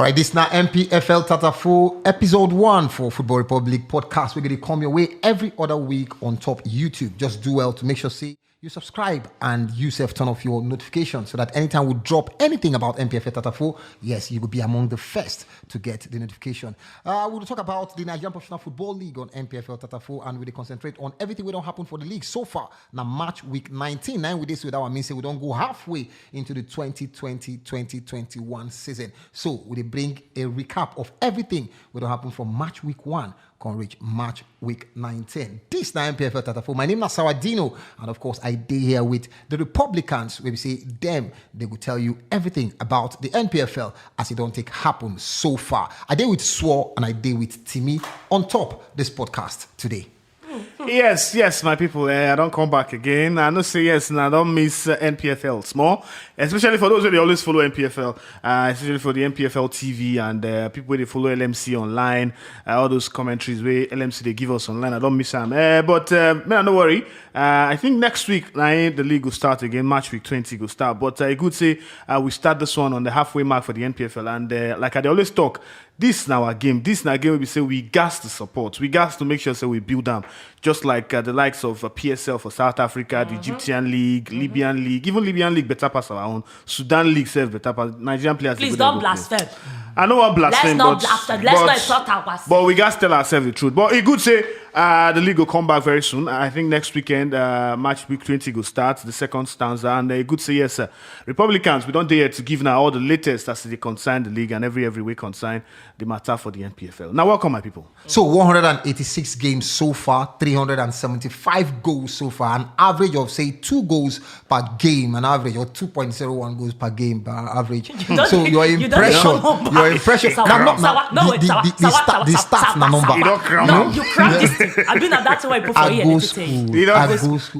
All right, this is now Npfl Tatafo, episode 1 for Football Republic podcast. We're going to come your way every other week on top YouTube. Just do well to make sure you subscribe and you turn off your notifications so that anytime we drop anything about Npfl Tatafo, yes, you will be among the first to get the notification. We'll talk about the Nigerian Professional Football League on Npfl Tatafo, and we'll concentrate on everything we don't happen for the league so far. Now, March week 19, 9 with this without means we don't go halfway into the 2020-2021 season. So we'll bring a recap of everything we don't happen from March week 1. Can reach March week 19. This is Npfl Tatafo. My name is Sawadino, and of course I did here with the Republicans, where we say them, they will tell you everything about the NPFL as it don't take happen so far. I did with Swore and I did with Timmy on top this podcast today. Yes, my people. I don't come back again. I don't say yes, and I don't miss NPFL small, especially for those who they always follow NPFL, especially for the NPFL TV and people where they follow LMC online, all those commentaries where LMC they give us online. I don't miss them. But man, don't worry. I think next week the league will start again. March week 20 will start. But I could say we start this one on the halfway mark for the NPFL, and like I always talk. This is now a game. This is now a game where we say we gas to support. We gas to make sure we build them. Just like the likes of PSL for South Africa, the Egyptian League, Libyan League. Even Libyan League better pass our own. Sudan League self better pass. Nigerian players. Please don't blaspheme. I know what blaspheme. Let's not blaspheme. Let's not insult ourselves. But we got to tell ourselves the truth. But it could say the league will come back very soon. I think next weekend, March week 20 will start, the second stanza. And it could say, yes, Republicans, we don't dare to give now all the latest as they concern the league and every week concern the matter for the NPFL. Now, welcome, my people. So, 186 games so far, 375 goals so far, an average of, say, 2 goals per game, an average of 2.01 goals per game per average. So, your impression, the stats, na number. You don't cram. No, you cram this thing. I've been at that way before here. You go school.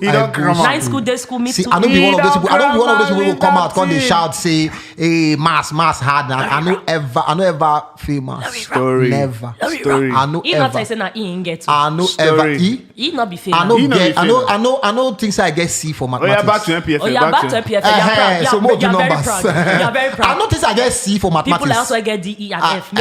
9 school, day school, me See, too. I don't be one of those people. I don't be one of those people who come out, come they shout, say, hey, mass hard. I know ever famous. Story. Never. Story. I know ever. He ain't get to. I know ever. He not be famous. I know things I get C for mathematics. Back to NPFL. Oh, yeah, back to NPFL. So more do numbers. You are very proud. I know things I get C for mathematics. People also get D, E, and F.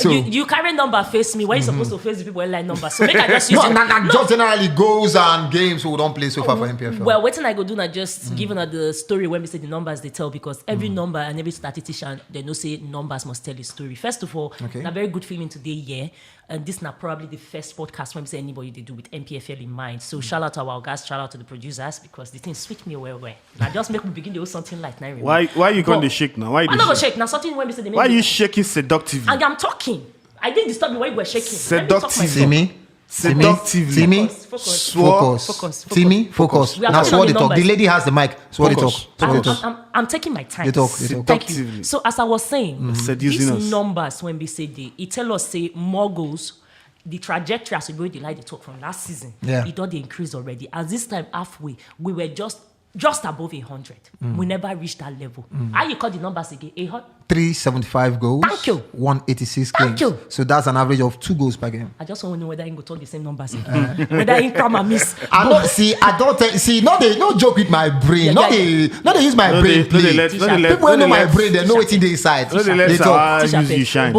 You carry number face me. Why you supposed to face the people who like numbers? So make I just use just generally goals and games we don't play so far for NPFL. Well, what I go do now just giving her the story when we say the numbers they tell, because every number and every statistician they know say numbers must tell a story. First of all, a very good feeling today, yeah. And this is now probably the first podcast when we say anybody they do with NPFL in mind. So shout out to our guys, shout out to the producers, because the thing switch me well. Now just make me begin to do something like now. Why you going to shake now? Why I'm not gonna shake now. Something when we say why are you shaking seductively? And I'm talking. I didn't disturb you when you were shaking. Seductively. Seductively. Focus. Timmy, focus. Now, so what they talk. The lady has the mic. So what they talk. I'm taking my time. They talk. Thank you. So as I was saying, these numbers when we say it tell us say more goals. The trajectory as we go the like they talk from last season, it don't increase already. As this time halfway, we were just above 100. We never reached that level. How you call the numbers again? 375 goals. Thank you. 186 Thank games. you. So that's an average of 2 goals per game. I just want to know whether I can go talk the same numbers again. Whether I can and miss. No joke with my brain. They use my brain play. People know my brain, they know what's in the inside. They talk. But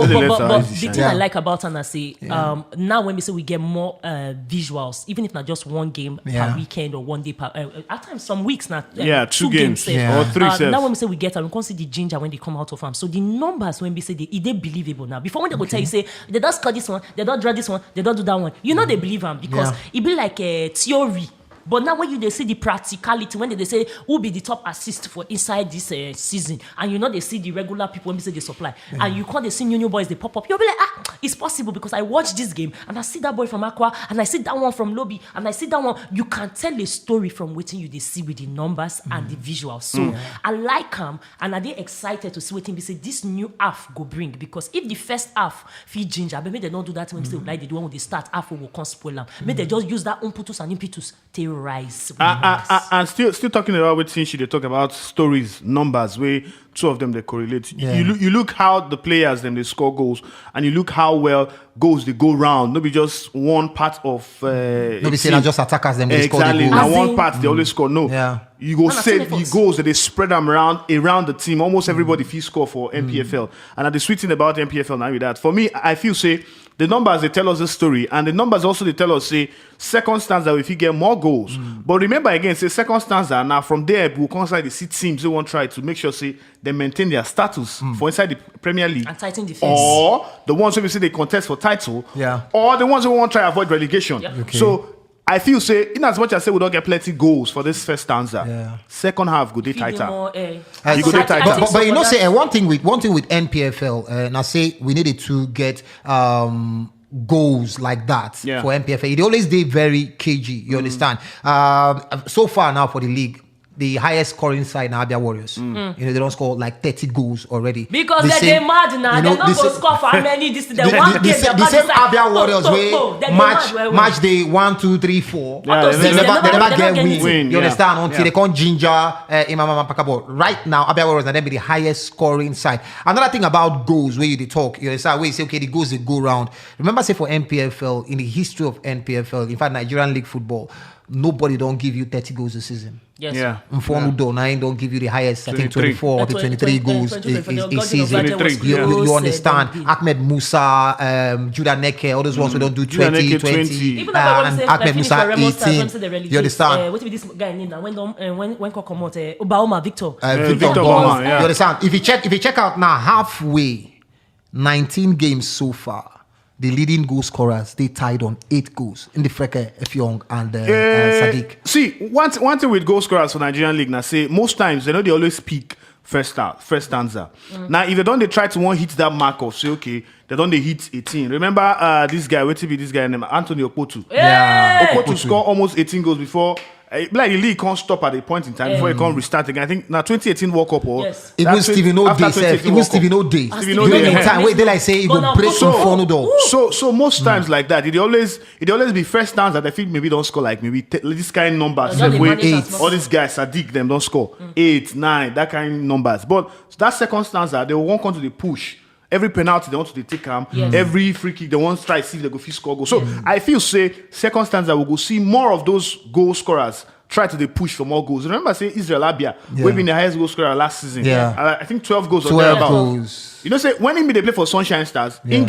the thing I like about Anna say, now when we say we get more visuals, even if not just one game per weekend or one day per at times some weeks now. 2 games or 3 now when we say we get and we can't see the ginger when they come out of them. So the numbers when we say they believable now. Before when they go tell you say they don't score this one, they don't draw this one, they don't do that one. You know they believe them because it be like a theory. But now when they see the practicality, when they say who be the top assist for inside this season, and they see the regular people when they say they supply, and you can't see new boys they pop up, you'll be like, it's possible because I watched this game and I see that boy from Aqua and I see that one from Lobby and I see that one. You can tell a story from what they see with the numbers and the visuals. So I like them and are they excited to see what they say this new half go bring, because if the first half feed ginger, maybe they don't do that when they say like they do when they start half will come spoil them. Maybe they just use that impetus and impetus to rise. And still talking about what things they talk about stories, numbers, where two of them they correlate. Yeah. You look how the players then they score goals, and you look how well goals they go round. Not be just one part of. Nobody saying that just attackers them they score the Exactly. goals. Now As one in- part they always score. No. Yeah. You go Man, I've say seen it the once. goals that they spread them around the team. Almost everybody feels score for NPFL. And the sweet thing about NPFL now with that, for me, I feel say the numbers they tell us the story, and the numbers also they tell us say second stanza if you get more goals. But remember again, say second stanza now from there we'll consider the seed teams they want to try to make sure say they maintain their status for inside the Premier League. And tighten defense. Or the ones who we say they contest for title. Yeah. Or the ones who want to try avoid relegation. Yeah. Okay. So I feel say in as much as say we don't get plenty goals for this first stanza, Yeah. second half go dey Feed them tighter. more, You go dey tighter. But you know, say say one thing with NPFL, and I say we needed to get goals like that Yeah. for NPFL. They always did very cagey. You understand? So far now for the league, the highest scoring side now Abia Warriors. You know, they don't score like 30 goals already. Because The they're same- mad now. you know, They're not the going to same- score for how many this. They the, one the, game. the, the same Abia Warriors way match day 1, 2, 3, 4. Yeah, they never get win. win, You yeah. understand? Until Yeah. they can't ginger Imam Pakabo. Right now, Abia Warriors are then be the highest scoring side. Another thing about goals where you talk, you understand? Where you say okay, the goals they go round. Remember, say for NPFL in the history of NPFL, in fact Nigerian League football, nobody don't give you 30 goals a season. Yes. Yeah. Mfonudo Nine don't give you the highest, I think 24 or 23 goals a season. 23, You understand? AHMED MUSA, Judah Neke, all those ones who don't do Judah 20, Neke 20, 20. Even though I and say AHMED finish for MUSA Remo Stars, 18. when say they relegate, You understand? what will this guy name now? When come out, Obaoma Victor. Victor Victor Boma. Boma, yeah. You understand? If you check out now halfway, 19 games so far. The leading goal scorers, they tied on 8 goals in the Freke, Effiong, and Sadiq. See, one thing with goal scorers for Nigerian League, now say most times they know they always peak first stanza. Now, if they don't, they try to want hit that mark of say okay, they don't they hit 18. Remember this guy, what to be this guy named Anthony Opotu. Yeah. Opotu scored almost 18 goals before. Like the league can't stop at a point in time before it can't restart again. I think now 2018 World Cup or Yes. Even Stephen O'Day, Stephen O'Day. Stephen During O'Day, the yeah. time, wait, they like say he But go now, break so- some phone door. So most times like that, it always be first downs that I think maybe don't score like maybe this kind of numbers. Just the Way manage as 8. much. All these guys, Sadiq, them don't score 8, 9, that kind of numbers. But that second stanza, they won't come to the push. Every penalty they want to take them. Yes. Every free kick they want to try to see if they go fit score goal. So I feel say second stanza we go see more of those goal scorers try to push for more goals. Remember, say Israel Abia, we've been the highest goal scorer last season. Yeah. I think 12 goals. or 12 thereabout. goals. You know, say when they play for Sunshine Stars, he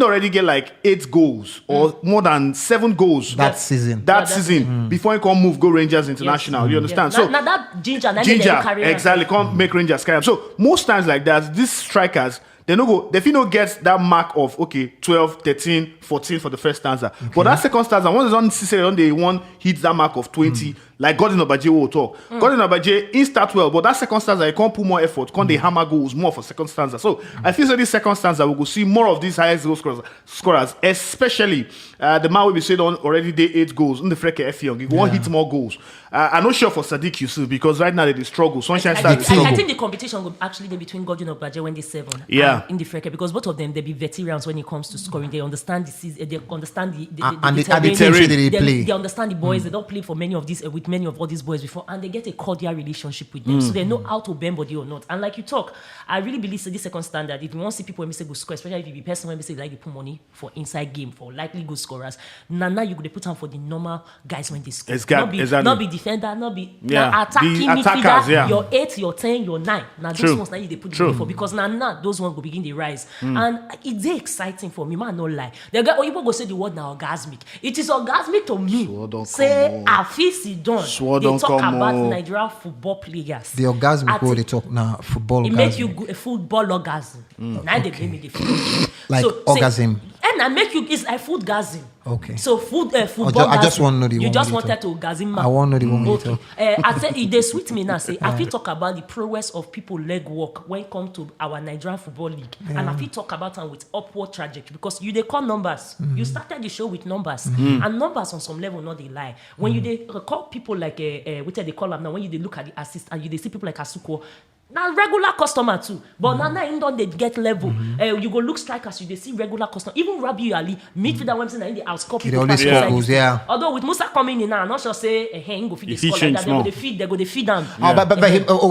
already get like 8 goals or more than 7 goals That season. That season before he can move go Rangers International. You understand? So So now that ginger, ginger exactly can't make Rangers carry him. So most times like that, these strikers. They don't get that mark of 12, 13, 14 for the first stanza. But that second stanza, once they one hits that mark of 20, like Gordon Obaje will talk. Gordon Obaje in start well, but that second stanza, he can't put more effort, can't they hammer goals more for second stanza. So I feel that this second stanza we will see more of these highest goal scorers, especially the man will be said on already day 8 goals in the Freke Effiong. He won't hit more goals. I'm not sure for Sadiq Yusuf because right now they struggle. Sunshine Stars I struggle. think the competition will actually be between Gordon Obaje when they 7 Yeah. and in the Freke because both of them they be veterans when it comes to scoring. They understand the season, they understand the And the terrain. terrain they play. They understand the boys. They don't play for many of these with many of all these boys before, and they get a cordial relationship with them, so they know how to bend body or not. And like you talk, I really believe this second standard. If you want to see people when we say good score, especially if you be person when we say like they put money for inside game for likely good scorers, now you could put on for the normal guys when they score. Exactly. Not be defender, not be Yeah. attacking The attackers, midfielder. yeah. Your 8, your 10, your 9. Now True. those ones now they put the money for because now those ones will begin to rise, and it's exciting for me. Man, no lie. The guy, people go say the word now orgasmic. It is orgasmic to me. Say I feel sit down. Swore They don't talk come about on. Nigerian football players. The orgasmic At where it- they talk now, football It orgasm. make you a football orgasm. Now they blame me the football. Like orgasm. And I make you it's a food gasm. Okay. So football. I just gasm. want to know the You one just where you wanted to orgasm. I want to know the one where you Okay. talk. I said they sweet me now. Say I feel talk about the prowess of people leg work when it come to our Nigerian football league, and I feel talk about them with upward trajectory because you they call numbers. You started the show with numbers, and numbers on some level not they lie. When you they call people like what they call them now, when you they look at the assist and you they see people like Asuko. Now regular customer too, but now in don't they get level. You go look strikers, you they see regular customer. Even Rabi Ali, midfielder when in the outscore people. always goes, yeah. Although with MUSA coming in now, I'm not sure say go feed the score like that. They go feed them.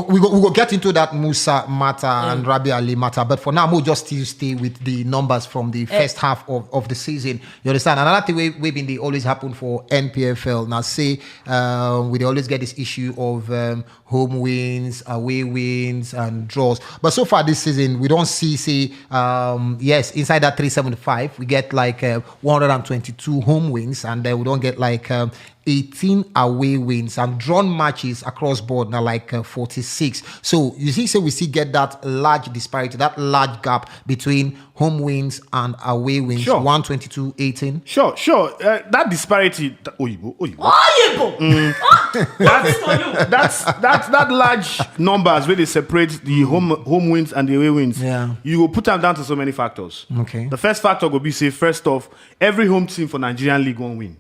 We go get into that MUSA matter and Rabi Ali matter, but for now we'll just still stay with the numbers from the first half of the season. You understand? Another thing we've been they always happen for NPFL. Now say we always get this issue of home wins, away wins, and draws. But so far this season, we don't see, inside that 375, we get like 122 home wins, and we don't get like 18 away wins, and drawn matches across board now like 46. So you see, we still get that large disparity, that large gap between home wins and away wins. Sure. 122, 18. Sure. That disparity. Oyibo. That's that large numbers where they separate the home wins and the away wins. Yeah. You will put them down to so many factors. Okay. The first factor will be, say, first off, every home team for Nigerian League won't win.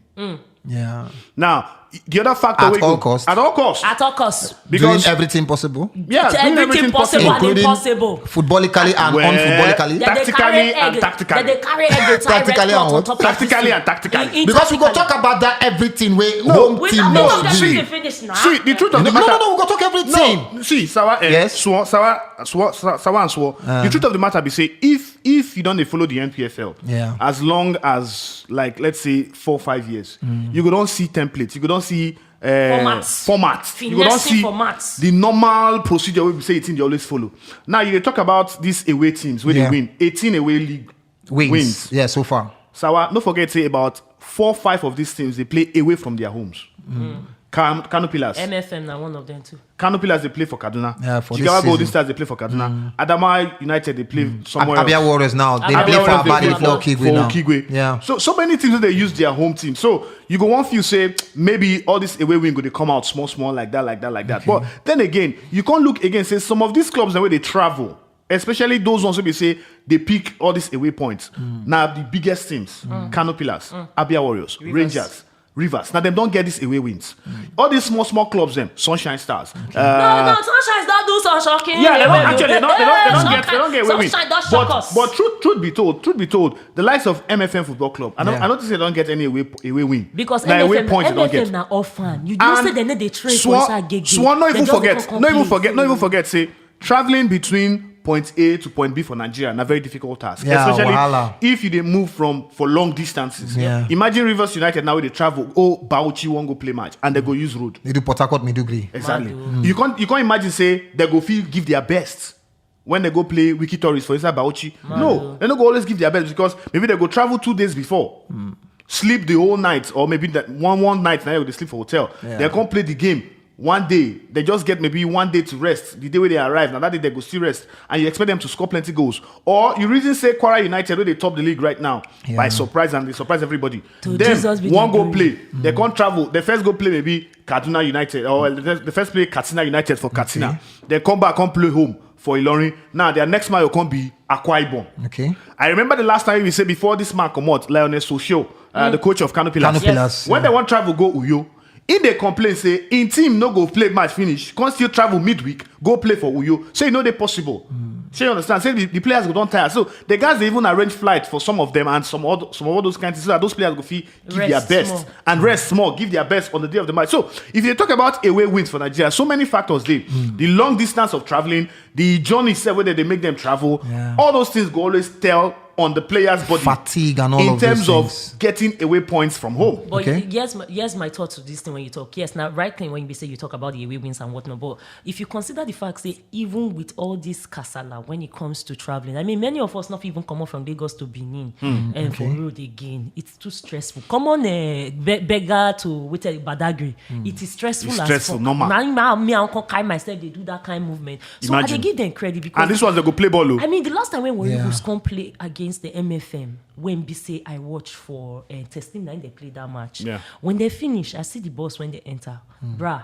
Yeah. Now, the other factor At all costs. At all costs. At all costs. Because doing everything possible. Yeah, doing everything possible and including impossible. Footballically and unfootballically. Tactically and tactically. They carry egg, Tactically and what? Tactically and tactically. Because we go talk about that everything where home team must win. See, the truth of the matter. No, we go talk everything. No, see, Sawa, Yes. Sawa and Swo. The truth of the matter be say, if you don't follow the NPFL, as long as like let's say 4 or 5 years, you go don't see templates, you go don't see formats. You go don't see formats. The normal procedure we say it's in they always follow. Now you talk about these away teams where they win 18 away league wins. Yeah, so far. Sawa, don't forget say about 4 or 5 of these teams they play away from their homes. KANO Pillars. MFM now one of them too. KANO Pillars they play for Kaduna. Yeah, for Jigawa this Golden Stars they play for Kaduna. Adama United they play somewhere Abia else. Warriors now. They Abia play for Warriors, they Abadi play for Kigwe now. Kigwe. Yeah. So many teams they use their home team. So you go one few say maybe all this away win go they come out small like that. Okay. But then again, you can't look again say some of these clubs the way they travel, especially those ones where they say they pick all these away points. Now the biggest teams, KANO Pillars, Abia Warriors, Rivers. Now them don't get these away wins. All these small clubs, them Sunshine Stars. No, Sunshine don't do so shocking. Yeah, they don't get away wins. Sunshine does shock us. But truth be told, the likes of MFM Football Club, I notice they don't get any away win. Because now, away points they don't get. MFM now orphan. You don't say they need the trade for inside gig. Swan, not even forget. Say traveling between point A to point B for Nigeria, a very difficult task. Yeah, especially if you they move for long distances. Yeah. Imagine Rivers United now they travel. Bauchi won't go play match and they go use road. They do Port Harcourt, Maiduguri. Exactly. You can't imagine say they go give their best when they go play Wiki Tourist for inside Bauchi. No, they don't go always give their best because maybe they go travel 2 days before. Sleep the whole night, or maybe that one night now they sleep for hotel. Yeah. They can't play the game. One day, they just get maybe 1 day to rest. The day where they arrive, now that day they go still rest. And you expect them to score plenty goals. Or you reason say Kwara United, where they top the league right now, by surprise, and they surprise everybody. Then one go play. They can't travel. They first go play maybe Kaduna United, or the first play Katsina United for Katsina. They come back and play home for Ilorin. Now their next match will come be Akwa Ibom. Okay. I remember the last time we said before this man come out, Lionel Socio, the coach of KANO Pillars. Pillars, when they want travel, go Uyo. If they complain, say, in team no go play match finish, can't still travel midweek, go play for Uyo. So you know they possible. So you understand? Say the players go don't tire. So the guys they even arrange flight for some of them and some of those kinds of so that those players go give their best and rest small, give their best on the day of the match. So if you talk about away wins for Nigeria, so many factors there. The long distance of traveling, the journey itself, whether they make them travel, all those things go always tell on the player's body, fatigue and all in of terms those of getting away points from home. But yes, my thought to this thing when you talk. Yes, now right thing when you say you talk about the away wins and whatnot. But if you consider the fact, say even with all this kasala when it comes to traveling, I mean many of us not even come on from Lagos to Benin and for road again. It's too stressful. Come on, beggar to Badagry. It is stressful. It's as stressful, fuck. normal. Now me and Uncle Kai myself they do that kind of movement. So I they give them credit because and this was they go play ball. I mean the last time when we come play against the MFM, when be say I watch for testing nine they play that match. Yeah. When they finish, I see the boss when they enter. Bruh,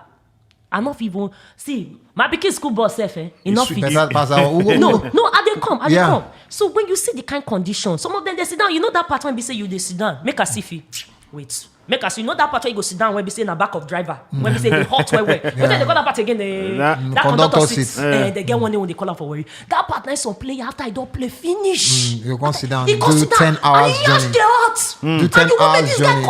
I'm not even see my big school boss enough No, I they come. So when you see the kind condition, some of them they sit down. You know that part when be say you they sit down, make a siffy. Wait. Make us, you know that part where you go sit down when we say in the back of driver. When we say the hot way. When they got that part again, that conductor seats. They get one day when they call out for worry. That part nice on play after I don't play finish. You can't sit down. He Do 10 hours journey. Do 10 hours journey.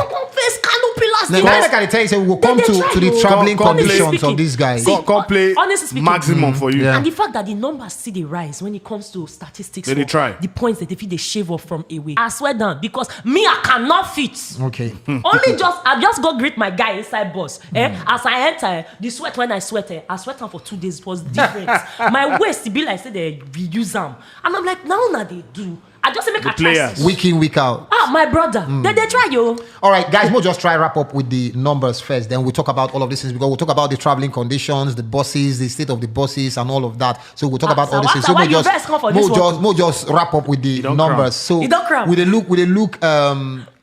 Now I can tell you, say we will come to the traveling conditions of these guys. Can't play honestly speaking, maximum for you. Yeah. And the fact that the numbers see they rise when it comes to statistics, They try. the points that they shave off from away. I swear down because me I cannot fit. Okay. I just go greet my guy inside bus. As I enter, the sweat when I sweat for 2 days it was different. My waist be like say they reuse them, and I'm like now they do. I just make a try. Week in, week out. My brother, they try you. All right, guys, we'll just try wrap up with the numbers first. Then we'll talk about all of these things because we'll talk about the traveling conditions, the buses, the state of the buses, and all of that. So we'll talk about all these things. So we'll just wrap up with the numbers. So with the look,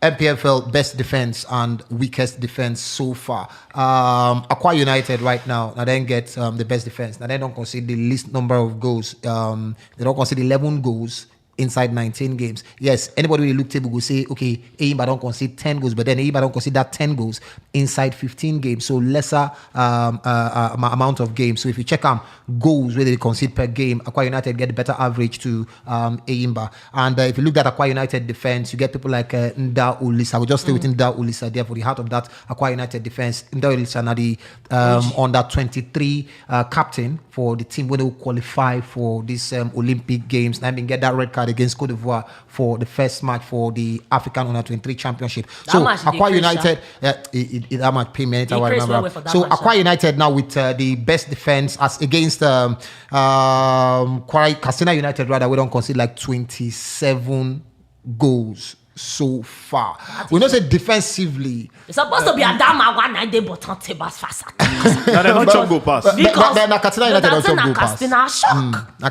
MPFL best defense and weakest defense so far. Aqua United right now then get the best defense. Now they don't consider the least number of goals. They don't consider 11 goals inside 19 games. Yes, anybody with a look table will say, okay, Eyimba don't concede 10 goals, but then Eyimba don't concede that 10 goals inside 15 games. So lesser amount of games. So if you check goals where they concede per game, Aqua United get a better average to Eyimba. And if you look at Aqua United defense, you get people like Nda Ulisa. I will just stay with Nda Ulisa there for the heart of that Aqua United defense. Nda Ulisa now the under 23 captain for the team where they will qualify for this Olympic Games. And I mean get that red card against Cote d'Ivoire for the first match for the African Under 23 Championship. So Aqua United, that match pay me anytime I remember. So Aqua United now with the best defense as against Katsina United rather, we don't concede like 27 goals so far. We know say defensively. It's supposed to be a Dama 190 but on Tebas fast. Now they don't chop go pass. Because Katsina United don't chop go pass.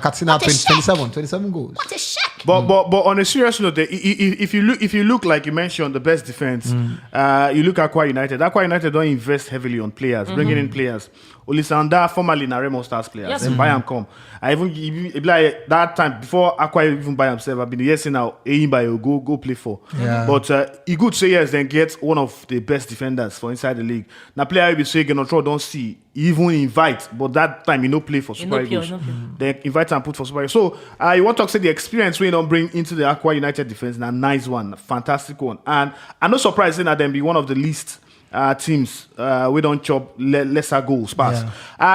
Katsina 27 goals. What a shock. But on a serious note, if you look like you mentioned the best defense, you look at Aqua United. Aqua United don't invest heavily on players, bringing in players. Olisanda, formerly Naremo Stars players, yes. and buy him come. I even like that time before Aqua even buy himself. I've been yes now. Eyimba go play for. Yeah. But he could say yes, then get one of the best defenders for inside the league. Now player will be saying Genotro don't see even invite, but that time he no play for Super Eagles. They invite and put for Super Eagles. So you want to say the experience we don't bring into the Aqua United defense, a nice one, fantastic one, and I'm not surprised that them be one of the least. Teams we don't chop lesser goals pass.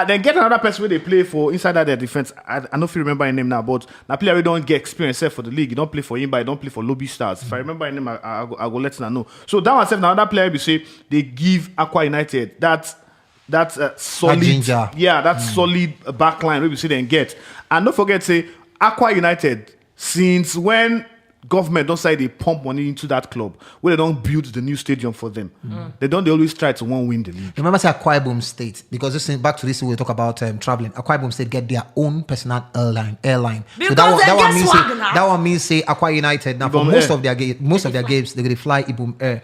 Then get another person where they play for inside that their defense. I don't know if you remember his name now, but now player we don't get experience for the league. You don't play for him, but you don't play for Lobby Stars. If I remember his name, I go let you know. So that one now another player we say they give Aqua United that solid ginger. that solid backline where we say they get. And don't forget say Aqua United since when government don't say they pump money into that club where they don't build the new stadium for them. They always try to win the league. Remember say Akwa Ibom State, because this is back to this we'll talk about traveling. Akwa Ibom State get their own personal airline. Because so that one means say Akwa United now for most of their games they fly Ibom Air.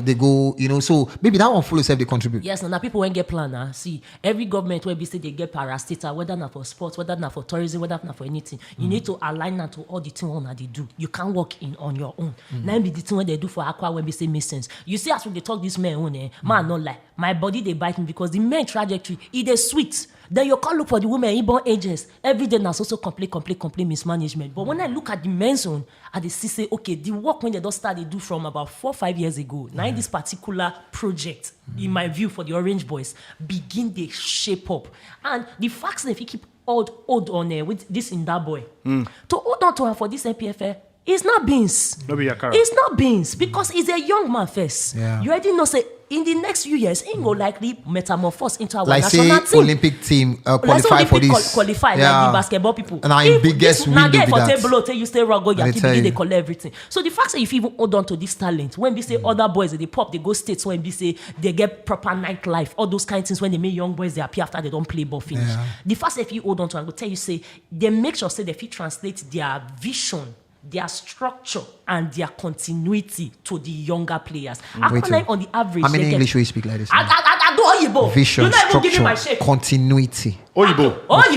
They go, so maybe that one fully self they contribute. Yes, now people won't get plan. See, every government where we say they get parastata, whether not for sports, whether not for tourism, whether not for anything, you need to align that to all the things that they do. You can't work on your own. Now be the thing when they do for Aqua when we say makes sense. You see as when they talk this man on man not lie. My body they bite me because the main trajectory it is sweet. Then you can't look for the women inborn ages. Every day now also complete mismanagement. But when I look at the men's own, I see say okay, the work when they don't start they do from about 4-5 years ago. Now this particular project, in my view, for the Orange Boys, begin they shape up. And the facts that if you keep hold on with this in that boy, to hold on to her for this MPFL. It's not beans. It's not beans because he's a young man first. Yeah. You already know, say, in the next few years, he will likely metamorphose into our like national say team. Olympic team qualify for this. Qualify like the basketball people. And our biggest win will be that. Table, tell you stay wrong, go you they collect everything. So the fact that if you even hold on to this talent, when we say other boys they pop, they go states. When we say they get proper nightlife, all those kind of things. When they make young boys they appear after they don't play ball finish. Yeah. The fact that if you hold on to, I will tell you say they make sure say they translate their vision, their structure and their continuity to the younger players. On the average, how many English will you speak like this? I do Oyibo. Vision, structure, continuity. Oyibo. But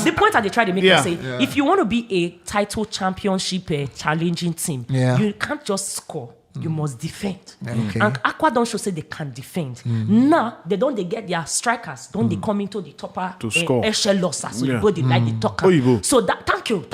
the point that they try to make is say, if you want to be a title championship challenging team, you can't just score. You must defend. Okay. And Aqua don't show say they can defend. Now, they get their strikers, don't they come into the topper To score. echelons, so you go, they like the talker. Oyibo. So that, thank you.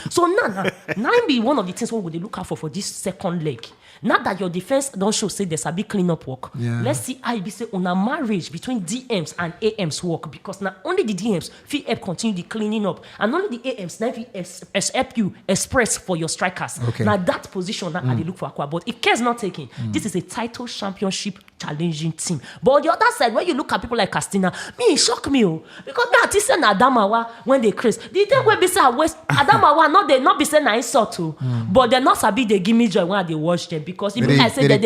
So now be one of the things what would they look out for this second leg. Now that your defense don't show say there's a big cleanup work. Yeah. Let's see how it be say on a marriage between DMs and AMs work, because now only the DMs feel help continue the cleaning up, and only the AMs now help you express for your strikers. Okay. Now that position that they look for Aqua, but if Care's not taking, this is a title championship challenging team. But on the other side, when you look at people like Castina, it shock me, because me at say Adamawa when they craze, the thing when be say West Adamawa not be say na insult too, but they not sabi they give me joy when they watch them, because if I say that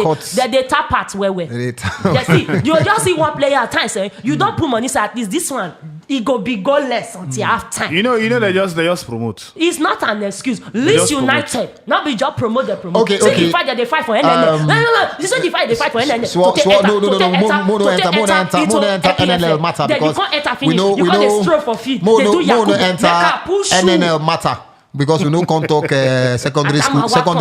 they tap at where you see, you just see one player at times, you don't put money, so at least this one it go be goalless until half time. You know they just promote. It's not an excuse. Leeds United, not be just promote. Okay. The fight that they fight for NNL. No. This is the fight they fight for NNL. No enter NNL matter, because we know enter NNL matter, because we know can't talk secondary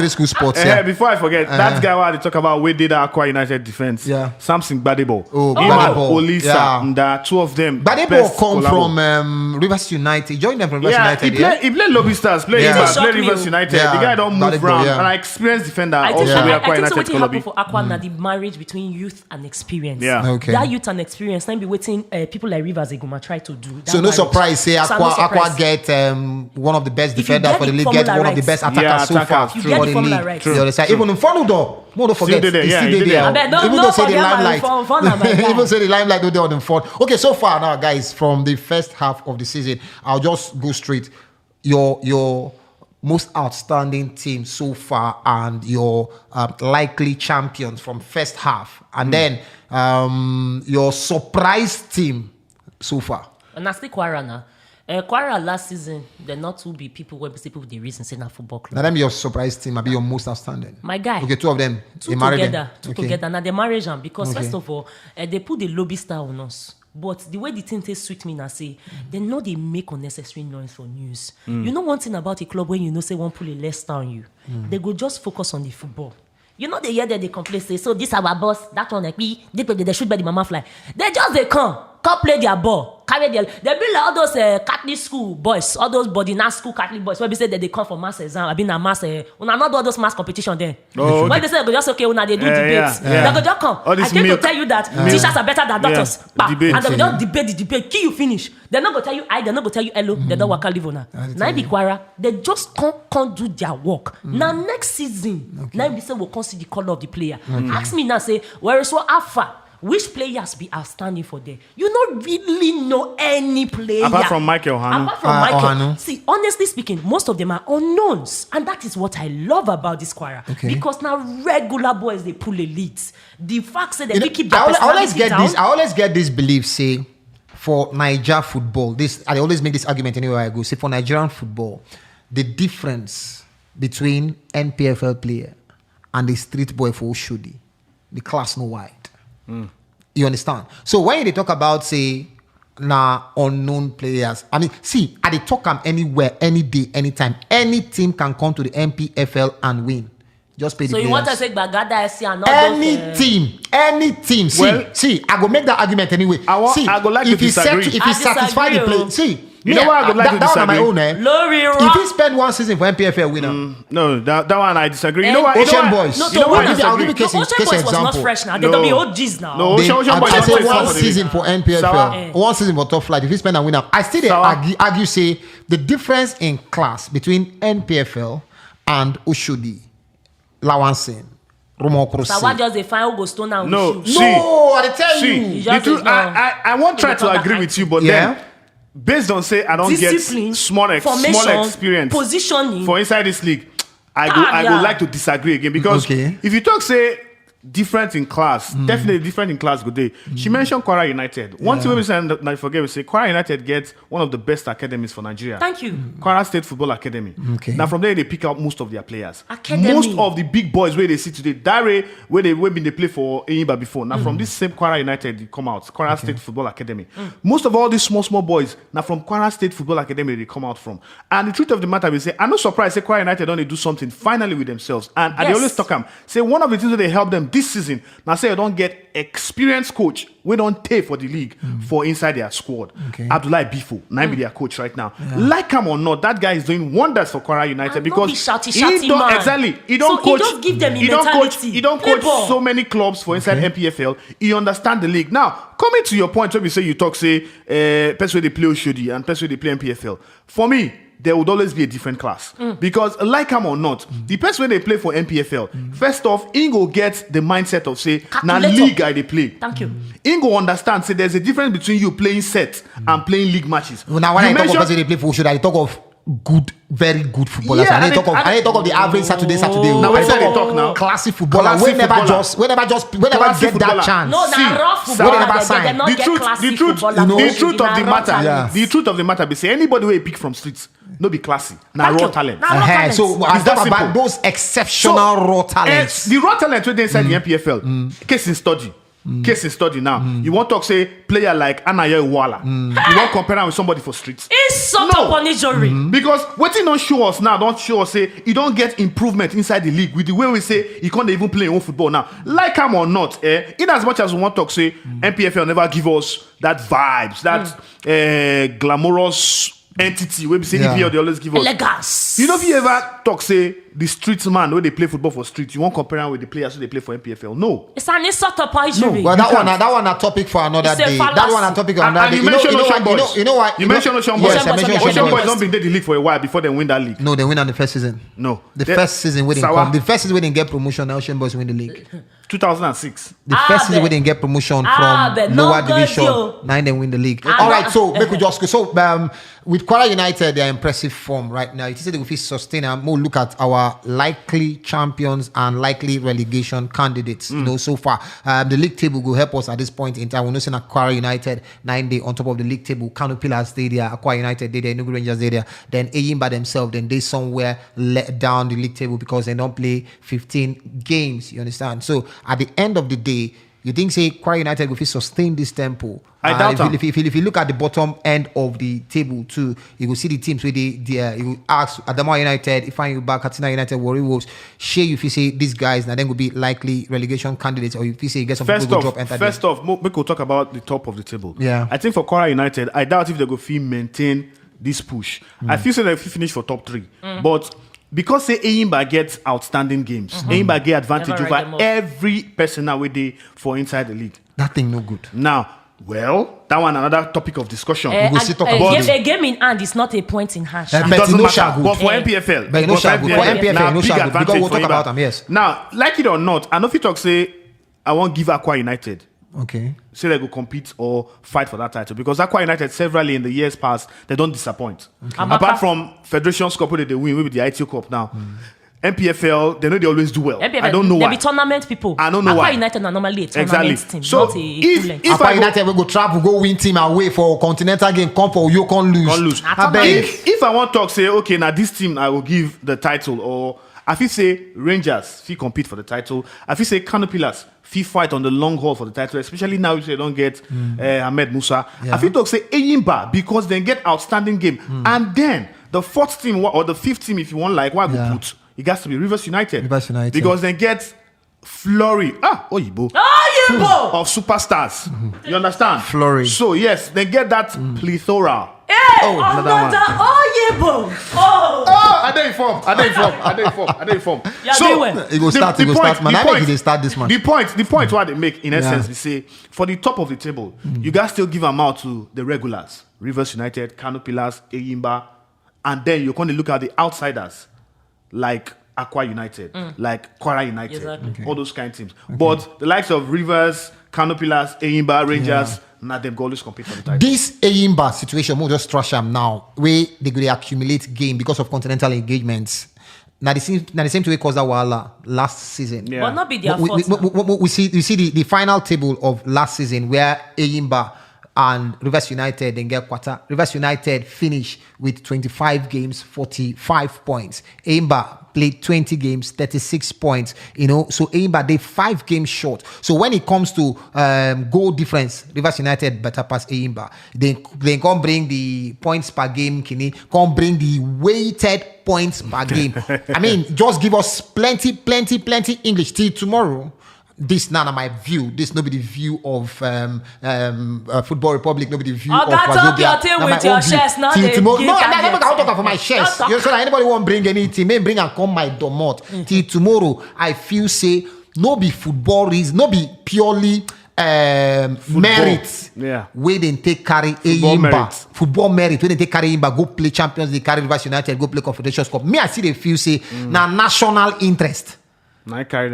school sports. Yeah. Before I forget, that guy where they talk about we did Aqua United defense. Yeah. Samson Gbadebo. Gbadebo. Olisa. Yeah. And the two of them. Gbadebo come from Rivers United. He joined them from Rivers United. He played Lobby Stars, played Rivers United. Yeah. The guy don't move Gbadebo, around. yeah. And I experienced defender I also think with Aqua so United. what happened for Aqua now the marriage between youth and experience. Yeah. Okay. That youth and experience, then be waiting people like Rivers Eguma try to do. So no surprise, say Aqua get one of the best defenders for the league, get one of the best attackers so far You for get the the formula league. right. You understand? Even in Fonudo, don't forget, Still there, he's yeah, still he did there. there. I bet, don't Even though say the forget my limelight, phone, my guy. even say the limelight don't there on the front. Okay, so far now, guys, from the first half of the season, I'll just go straight. Your most outstanding team so far and your likely champions from first half, and then your surprise team so far. And I still Quara now. Quara last season, they're not to be people where people with the reason saying that football club. Now, them your surprise team, I'll be your most outstanding. My guy. Okay, two of them. Two they married together. them. Two together. Now they marry them because Okay. first of all, they put the lobby star on us. But the way the thing tastes sweet me now say, they know they make unnecessary noise for news. You know one thing about a club when you know say one pull a less star on you, they go just focus on the football. You know they hear that they complain say, so this our boss, that one like me, they shoot by the mama fly. They come play their ball, carry their. They be like all those Catholic school boys, all those boarding school Catholic boys. Where we say that they come for mass exam, I been a mass. Una not do all those mass competition there. Oh, When they say they go just okay, una they do debates. yeah. They go just come. All I this came to milk. tell you that teachers are better than doctors. Bah. Debate. And they go just debate the debate. Kill you finish. They're not gonna tell you I. They're not gonna tell you hello. They don't work live on. Now be Quara. They just can't do their work. Now next season, now we say we'll come see the color of the player. Ask me now say where is what alpha. Which players be outstanding for them? You don't really know any player. Apart from Michael Hanu. Apart from Michael. Ohanu. See, honestly speaking, most of them are unknowns. And that is what I love about this choir. Okay. Because now regular boys, they pull elites. The fact that You know, they keep their I always personality get down. this. I always get this belief. Say for Niger football, I always make this argument anywhere I go. Say for Nigerian football, the difference between NPFL player and the street boy for Oshodi, the class no wide. You understand? So when they talk about say unknown players, I mean, see, I they talk them anywhere, any day, anytime. Any team can come to the NPFL and win. Just pay the So players. you want to say Bagada SC and all Any those, team. See, I go make that argument anyway. I go like to disagree. If I he satisfy the disagree, play, see. You know what I would like to that one on my disagree? own, Lori If he spend one season for NPFL winner, No, that one I disagree. You know what? Ocean Boys. No, You know what? to I'll give you win. case No, Ocean case Boys was not example. fresh now. They No. don't be OGs now. No. They- Ocean Boys I was say not one fresh. season for NPFL, Sawa. one season for top flight. If he spend and win, I still Sawa. argue say the difference in class between NPFL and Oshodi, Lawansin, Romo So why Krosi. just they find who go stone and No, with you? see. No, I tell See, you. just the truth, is not- I won't try It's to not agree that with you, but Yeah. then based on say I don't Discipline, get small formation, experience positioning. for inside this league, I Yeah. go like to disagree again because Okay. if you talk say different in class. Definitely different in class good day. She mentioned Kwara United. One thing we say, and I forget, we say Kwara United gets one of the best academies for Nigeria. Thank you. Kwara State Football Academy. Okay. Now from there they pick out most of their players. Academy. Most of the big boys where they see today, Dare where they play for Enyimba before. Now from this same Kwara United they come out. Kwara State Football Academy. Most of all these small boys now from Kwara State Football Academy they come out from. And the truth of the matter we say, I'm not surprised. Say Kwara United only do something finally with themselves. And they always talk them. Say one of the things that they help them this season. Now say you don't get experienced coach. We don't pay for the league for inside their squad. Okay. Abdullah Bifo, now be their coach right now. Like him or not, that guy is doing wonders for Kwara United because shouty he don't man. exactly. He don't So coach. he just give them he don't coach. mentality. He don't Play coach ball. so many clubs for inside MPFL. He understand the league. Now coming to your point, when we say you talk say person they play Oshodi and person they play MPFL. For me, there would always be a different class. Because like him or not, the person when they play for MPFL, first off, Ingo gets the mindset of say, now Calculator. league I they play. Thank you. Ingo understands say there's a difference between you playing set and playing league matches. Well, now when You I talk of mentioned- person they play for, should I talk of good, very good footballers? Yeah, I and talk of the average Saturday. Now, I when they talk now, classy footballer. classy Whenever footballer. Classy get footballer. that chance. No, See, na rough so- footballer. Whenever They sign. not the get truth, classy the truth, footballer. the They truth na of the raw matter, talent. the truth of the matter, be say anybody where pick from streets, no be classy, na Thank raw you. talent. Na raw talent. So I It's that talk about simple. those exceptional raw talents. The raw talent wey dey inside the MPFL, case in study. Case in study now. You want to talk say player like ANAYO IWUALA. You want compare am with somebody for streets. Insult upon injury. Because what he don't show us now, don't show us say he don't get improvement inside the league with the way we say he can't even play his own football now. Like him or not, in as much as we want to talk say MPFL never give us that vibes, that glamorous entity where we say EPL they always give us. Elegance. You know if you ever talk say the street man where they play football for street, you won't compare him with the players who they play for MPFL. No. It's an insult upon injury. Well, that one a topic for another It's a day. fallacy. That one a topic for And another day. you mentioned Ocean Boys. You know what? You mentioned Ocean Yes, Boys. I mentioned Ocean Ocean Ocean Boys Boys. don't been in the league for a while before they win that league. No, they win on the first season. No. The They- first season we didn't Sawa. come. The first season we didn't get promotion. Now Ocean Boys win the league. 2006. The first season we but- didn't get promotion but from no lower good division. deal. Now they win the league. Ah, All no. right, so make we just go. So with Kwara United, they're impressive form right now. It is that if we sustain and more look at our likely champions and likely relegation candidates. You know, so far the league table will help us at this point in time. We're not saying Kwara United 9 day on top of the league table. KANO Pillars stay there, Kwara United they there, Enugu Rangers they there. Then Enyimba themselves, then they somewhere let down the league table because they don't play 15 games. You understand? So at the end of the day, you think say Kwara United will sustain this tempo? I doubt them. If you look at the bottom end of the table too, you will see the teams where you will ask Adamawa United, Ifeanyi Katsina United, Warri Wolves, share if you say these guys now then will be likely relegation candidates, or if you say you get some people go drop enter there. First off, we could talk about the top of the table. Yeah. I think for Kwara United, I doubt if they go feel maintain this push. I feel so they finish for top 3. But because say Enyimba gets outstanding games, Enyimba get advantage Never write them over off. every person now with they for inside the league. That thing no good. Now, well, that one another topic of discussion. will still talk about a game in hand is not a point in hand. Eh, It but doesn't no matter. shall good. But for Eh. MPFL, But no but shall good. For MPFL, now no big shall good. advantage Because we'll for talk about Enyimba. them, yes. Now, like it or not, I know if you talk say I won't give Aqua United. Okay. Say they go compete or fight for that title because Aqua United severally in the years past they don't disappoint. Apart from Federation Cup where they win, maybe the ITO Cup now. MPFL, they know they always do well. I don't know They why. be tournament people. I don't know Aqua why. United are normally a tournament team, So, not a if- full length. if Aqua I go- United will go travel, go win team away for continental game, come for you can't lose. Can't lose. I beg. If I want to talk, say, okay, now this team I will give the title, or I feel say Rangers, fee compete for the title. I feel say KANO Pillars, fee fight on the long haul for the title, especially now if they don't get AHMED MUSA. Yeah. I feel talk say Enyimba because they get outstanding game. And then the fourth team or the fifth team, if you want, like, why go Yeah. put? It has to be Rivers United. Rivers United. Because they get flurry. Oyibo. Oh, you bo! Of superstars. You understand? Flurry. So, yes, they get that plethora. Hey, another another oh, you bo! Oh! I dey inform. Yeah, they were. It go start, man. I think they start this match. The point what they make, in essence, Yeah. we say, for the top of the table, you guys still give them out to the regulars. Rivers United, KANO Pillars, Enyimba, and then you're going to look at the outsiders, like Aqua United, like Kwara United, Exactly. all those kind of teams. But the likes of Rivers, KANO Pillars, Enyimba, Rangers, now they've always compete for the title. This Enyimba situation, we'll just trash them now, where they go accumulate game because of continental engagements. Now the same way caused IWUALA last season. Yeah. But not be their fault. We see the final table of last season where Eyimba and Rivers United then get quarter. Rivers United finished with 25 games, 45 points. Eyimba played 20 games, 36 points. So Eyimba they 5 games short. So when it comes to goal difference, Rivers United better pass Eyimba. They can't bring the points per game, can't bring the weighted points per game. I mean, just give us plenty English till tomorrow. This none of my view. This nobody view of Football Republic. Nobody view of talk your thing with your chest. Now they no, I never talk for my chest. So anybody won't bring anything, may bring and come my domot. Till tomorrow, I feel say no be football reason, no be purely merit. Yeah. Where they take carry Eyimba. Football merit. When they take carry Eyimba, go play Champions League, carry Rivers United, go play Confederations Cup. Me, I see they feel say now national interest. Nine carry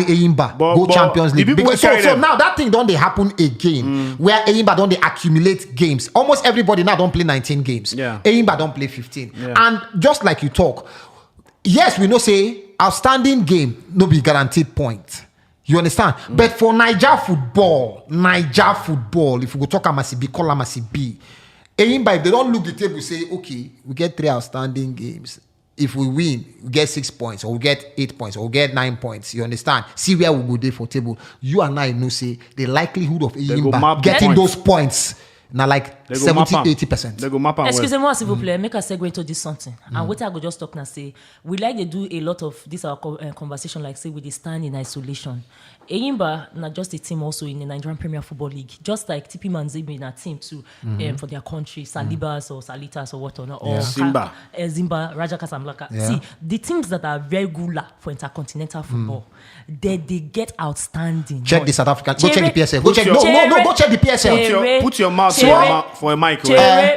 Eyimba go Champions League. Because so now that thing don't they happen again where Eyimba don't they accumulate games. Almost everybody now don't play 19 games. Yeah. Eyimba don't play 15. Yeah. And just like you talk, yes, we know say outstanding game no be guaranteed point. You understand? But for Niger football, if we go talk Amasibi, call Amasibi, Eyimba, if they don't look the table, say, okay, we get 3 outstanding games. If we win, we get 6 points, or we get 8 points, or we get 9 points. You understand? See where we go there for table. You and I know say the likelihood of Eyimba getting those points now like 70-80%. They go map and Excusez-moi, s'il vous plaît, make a segue into this something. And what I go just talk now say, we like to do a lot of this our conversation like say we dey stand in isolation. Eyimba not just a team also in the Nigerian Premier Football League, just like TP Manzebe in a team too for their country, Salibas or Salitas or what or not, or Zimba, Raja Casablanca. Yeah. See, the teams that are regular for intercontinental football, they get outstanding. Check the South African. Go check the PSL. Go check. Go check the PSL. Put your mouth for a mic.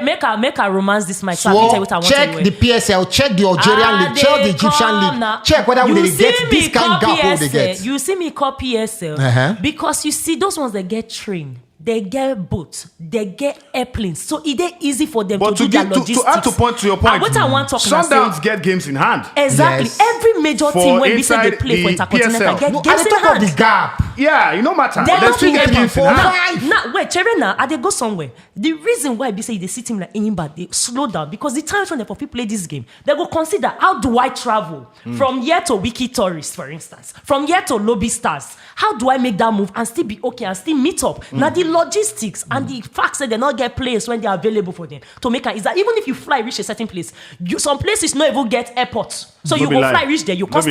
Make a romance this mic. So I tell you what I want check to the PSL. Check the Algerian league. Check the Egyptian league. Check whether they get this kind of gap they get. You see me call PSL because you see those ones that get trained. They get boats, they get airplanes, so it is easy for them to do their logistics. To add to your point, and what I want to talk Sundowns get games in hand. Exactly. Yes. Every major team when we say they play for intercontinental get games in hand. Of the gap. Yeah, no matter. They They still get games in hand. Now, wait, Cherena, they go somewhere. The reason why they say they see team like Eyimba, they slow down because the times when they play this game, they go consider how do I travel from here to Wiki Tourist, for instance, from here to Lobby Stars. How do I make that move and still be okay and still meet up? Now the logistics and the facts that they not get players when they are available for them to make is that even if you fly reach a certain place, some places not even get airports. So you go fly reach there, you can't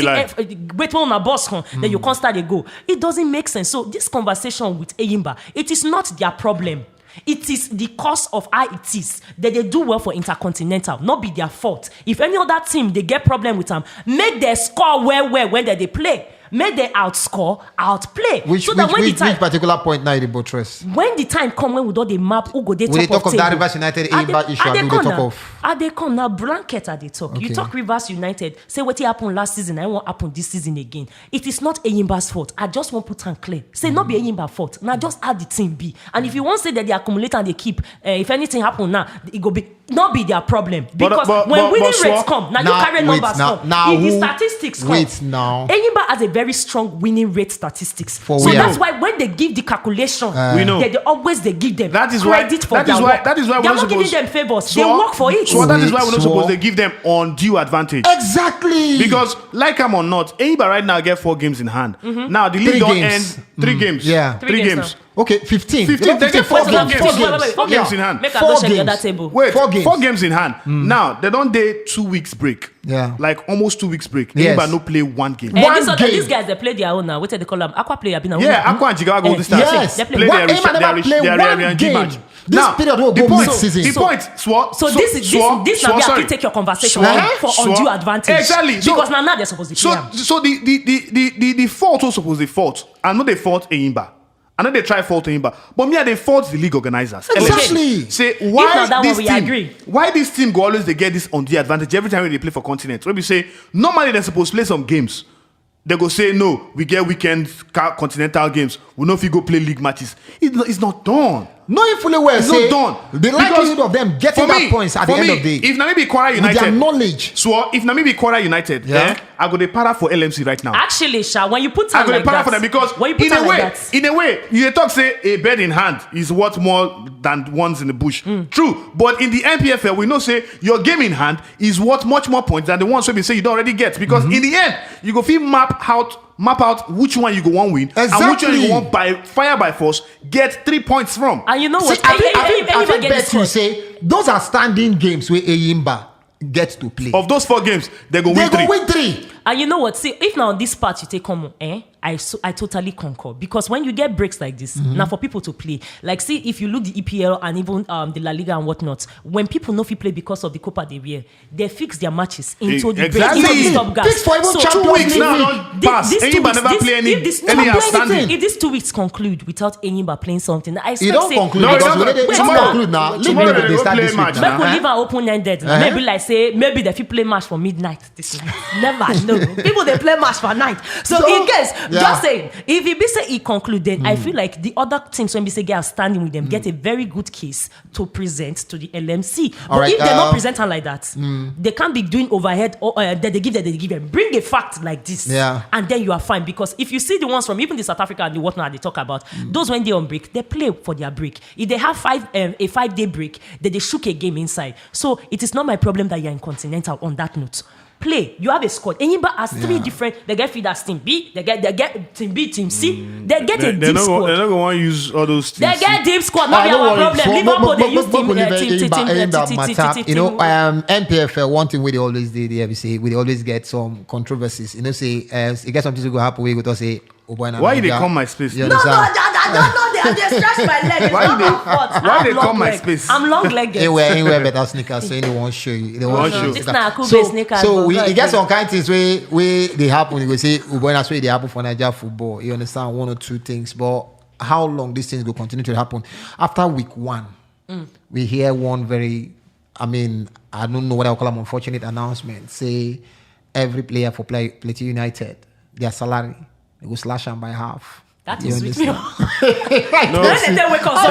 wait on a bus, then you can't start a go. It doesn't make sense. So this conversation with Eyimba, it is not their problem. It is the cause of how it is that they do well for intercontinental, not be their fault. If any other team they get problem with them, make their score well when they play. Make they outplay. Which particular point now the buttress? When the time come when we do the map, who go they we talk of that Rivers United Eyimba issue. We talk of. They come now blanket at the talk. Okay. You talk Rivers United. Say what happened last season. I won't happen this season again. It is not Eyimba's fault. I just want to put on clear. Say not be Eyimba's fault. Now just add the team B. And if you want to say that they accumulate and they keep, if anything happen now, it go be not be their problem because when winning rates come, now you carry numbers come. If the statistics come, Eyimba has a very strong winning rate statistics. That's why when they give the calculation, we know they always give them credit for their work. That is why they're not giving them favors. They work for it. So that is why we're not supposed to give them undue advantage. Exactly. Because like I'm or not, Eyimba right now get 4 games in hand. Now the league don't end 3 games. Yeah, 3 games. Okay, 15. They get 4 games. 4 games in hand. Make a go check the other table. Wait, 4 games in hand. Now they don't day 2 weeks break. Yeah, like almost 2 weeks break. Yes. Eyimba no play 1 game. These guys they play their own now. What they call them? Aqua player. Aqua and Jigawa Golden Stars. Yes, they play one game. This period will go mid-season. The point. So this now we have to take your conversation for undue advantage. Exactly. Because now they're supposed to play. So the fault was supposed to be fault. And not they fault Eyimba. I know they try fault Eyimba, but me they fault the league organizers. Exactly. Say why this team go always they get this undue advantage every time they play for continent. When we say normally they're supposed to play some games, they go say no, we get weekend continental games. We know if you go play league matches. It's not done. Knowing fully well, It's say not done. the likelihood of them getting for that me, points at the for end me, of the day, if Namibia Kwara with their United, knowledge. so if Namibia Kwara United, Yeah. I go the para for LMC right now. Actually, Sha, when you put I time go like the para that, for them because when you put in a time way, like that, in a way, you talk say a bird in hand is worth more than ones in the bush. True, but in the NPFL, we know say your game in hand is worth much more points than the ones we say you don't already get because in the end, you go feel map out which one you go want win and which one you go want by fire by force get 3 points from. and you know what? See, I think get bet this you one. say those are standing games where Eyimba gets to play. Of those 4 games, they go They win 3. go win 3. And you know what? See, if now on this part you take common, I totally concur because when you get breaks like this, now for people to play, like see if you look the EPL and even the La Liga and whatnot, when people know if you play because of the Copa del Rey, they fix their matches into the Exactly. break, into the stop Fix for even Champions 2 weeks League. now, don't pass. Enyimba never play any outstanding. If these 2 weeks conclude without Enyimba playing something, I You expect don't say conclude No, because no, when they wait, tomorrow no. conclude now. Leave Tomorrow me they they go start play this match week now. make we leave our open-ended. Maybe like say maybe they fit play match for midnight this night. Never know. People they play match for night. So in case just saying, if it be say it conclude, then I feel like the other teams when we say get standing with them get a very good case to present to the LMC. But Alright, if they're not presenting like that, they can't be doing overhead or that they give them. Bring a fact like this, Yeah. and then you are fine. Because if you see the ones from even the South Africa and the whatnot they talk about, those when they on break, they play for their break. If they have a 5-day break, then they shook a game inside. So it is not my problem that you're in Continental on that note. Play. You have a squad. Anybody has 3 different. They get feeders team B. They get team B, team C. They get a deep squad. They're not going to want to use all those They things. get deep squad. Not our problem. Liverpool they use team. You know, NPFL one thing we they always do. They say we always get some controversies. You know, say it gets something to go happen. We go to say, Why you they come my space? You No, understand? I don't know. They scratch my leg. It's Why not they- my fault. why I'm they long come my leg. space? I'm long legged. Anywhere better sneakers, so anyone show you. They won't show. This na Akube So sneakers, so but we God, it gets some kind of things where they happen. You go say, when I say they happen for Nigeria football, you understand 1 or 2 things. But how long these things will continue to happen? After week 1, we hear one very, I don't know what I call them, unfortunate announcement. Say every player for Plateau United, their salary, they will slash them by half. That You is with me. understand? When they wake us,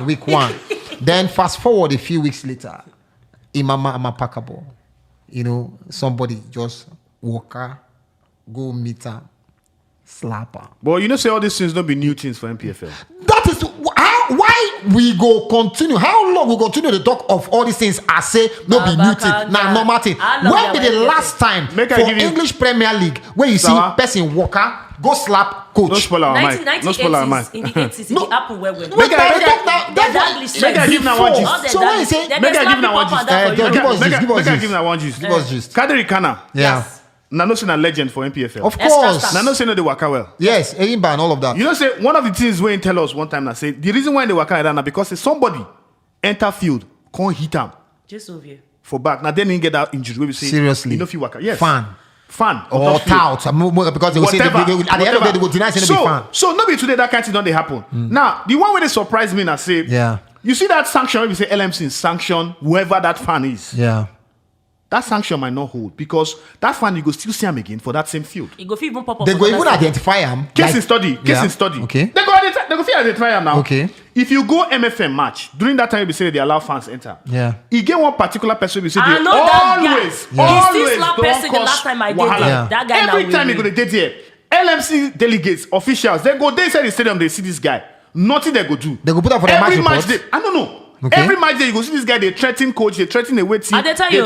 Week one. Then fast forward a few weeks later, Imama Amapakabo, you know, somebody just walk her, go meet her, slap her. But you know, say all these things don't be new things for NPFL. That is why we go continue. How long we continue to talk of all these things? I say no be new thing, now normal thing. When be the last time Make I for give you- English Premier League where you see Sawa. person walker go slap coach? No spoil our mind. No spoil our mind. 1980s, in the 80s, it happened where we Wait, Make I- that's Make I give now one gist. So when you say Make I give now one gist. give us Make gist, give us I gist. give now one gist. Give us gist. Kadri Kana. Yeah. Na no say na legend for NPFL. Of Extra course. star. Na no say no they waka well. Yes, Eyimba and all of that. You know, say one of the things Wayne tell us one time, I say the reason why they waka like that now because say somebody enter field can't hit him Just over here. for back. Now then he get that injury. Where we say Seriously. you know if you waka, yes, Fan. fan Or tout. Because they will say Whatever. at the end of the day they will deny saying they be fan. So no be today that kind of thing don't they happen. Now the one where they surprise me and I say, Yeah. you see that sanction where we say LMC sanction whoever that fan is. Yeah. That sanction might not hold because that fan you go still see him again for that same field. It go fit even pop up. They for go the even last identify him. Case in study. Okay. They go fit identify him now. Okay. If you go MFM match during that time, we say they allow fans enter. Yeah. You get one particular person. We say I they know that guy. always, Yeah. always He still slap don't person the cause last time I did wahala. there. Yeah. That guy Every now time will you go win. to date here, LMC delegates, officials, they go inside the stadium. They see this guy. Nothing they go do. They go put up for the match Every match. report? I don't know. Okay. Every match day you go see this guy. They threaten coach. They threaten the wait team. I dey tell you.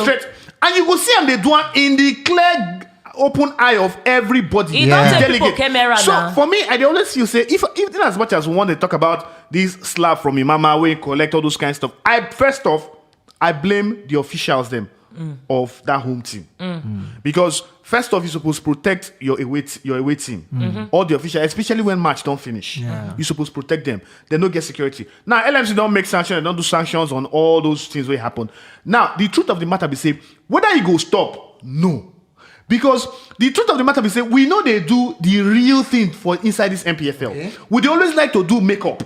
And you go see them. They do it in the clear, open eye of everybody. He don't take people camera So now. for me, I dey always feel say if in as much as we want to talk about this slap from Imama, we collect all those kind of stuff. First off, I blame the officials them of that home team because first off, you're supposed to protect your away team, all the officials, especially when match don't finish. You're supposed to protect them. They don't get security. Now LMC don't make sanctions, they don't do sanctions on all those things that happen. Now the truth of the matter be say whether you go stop, no. Because the truth of the matter is say we know they do the real thing for inside this MPFL. Okay. We they always like to do makeup.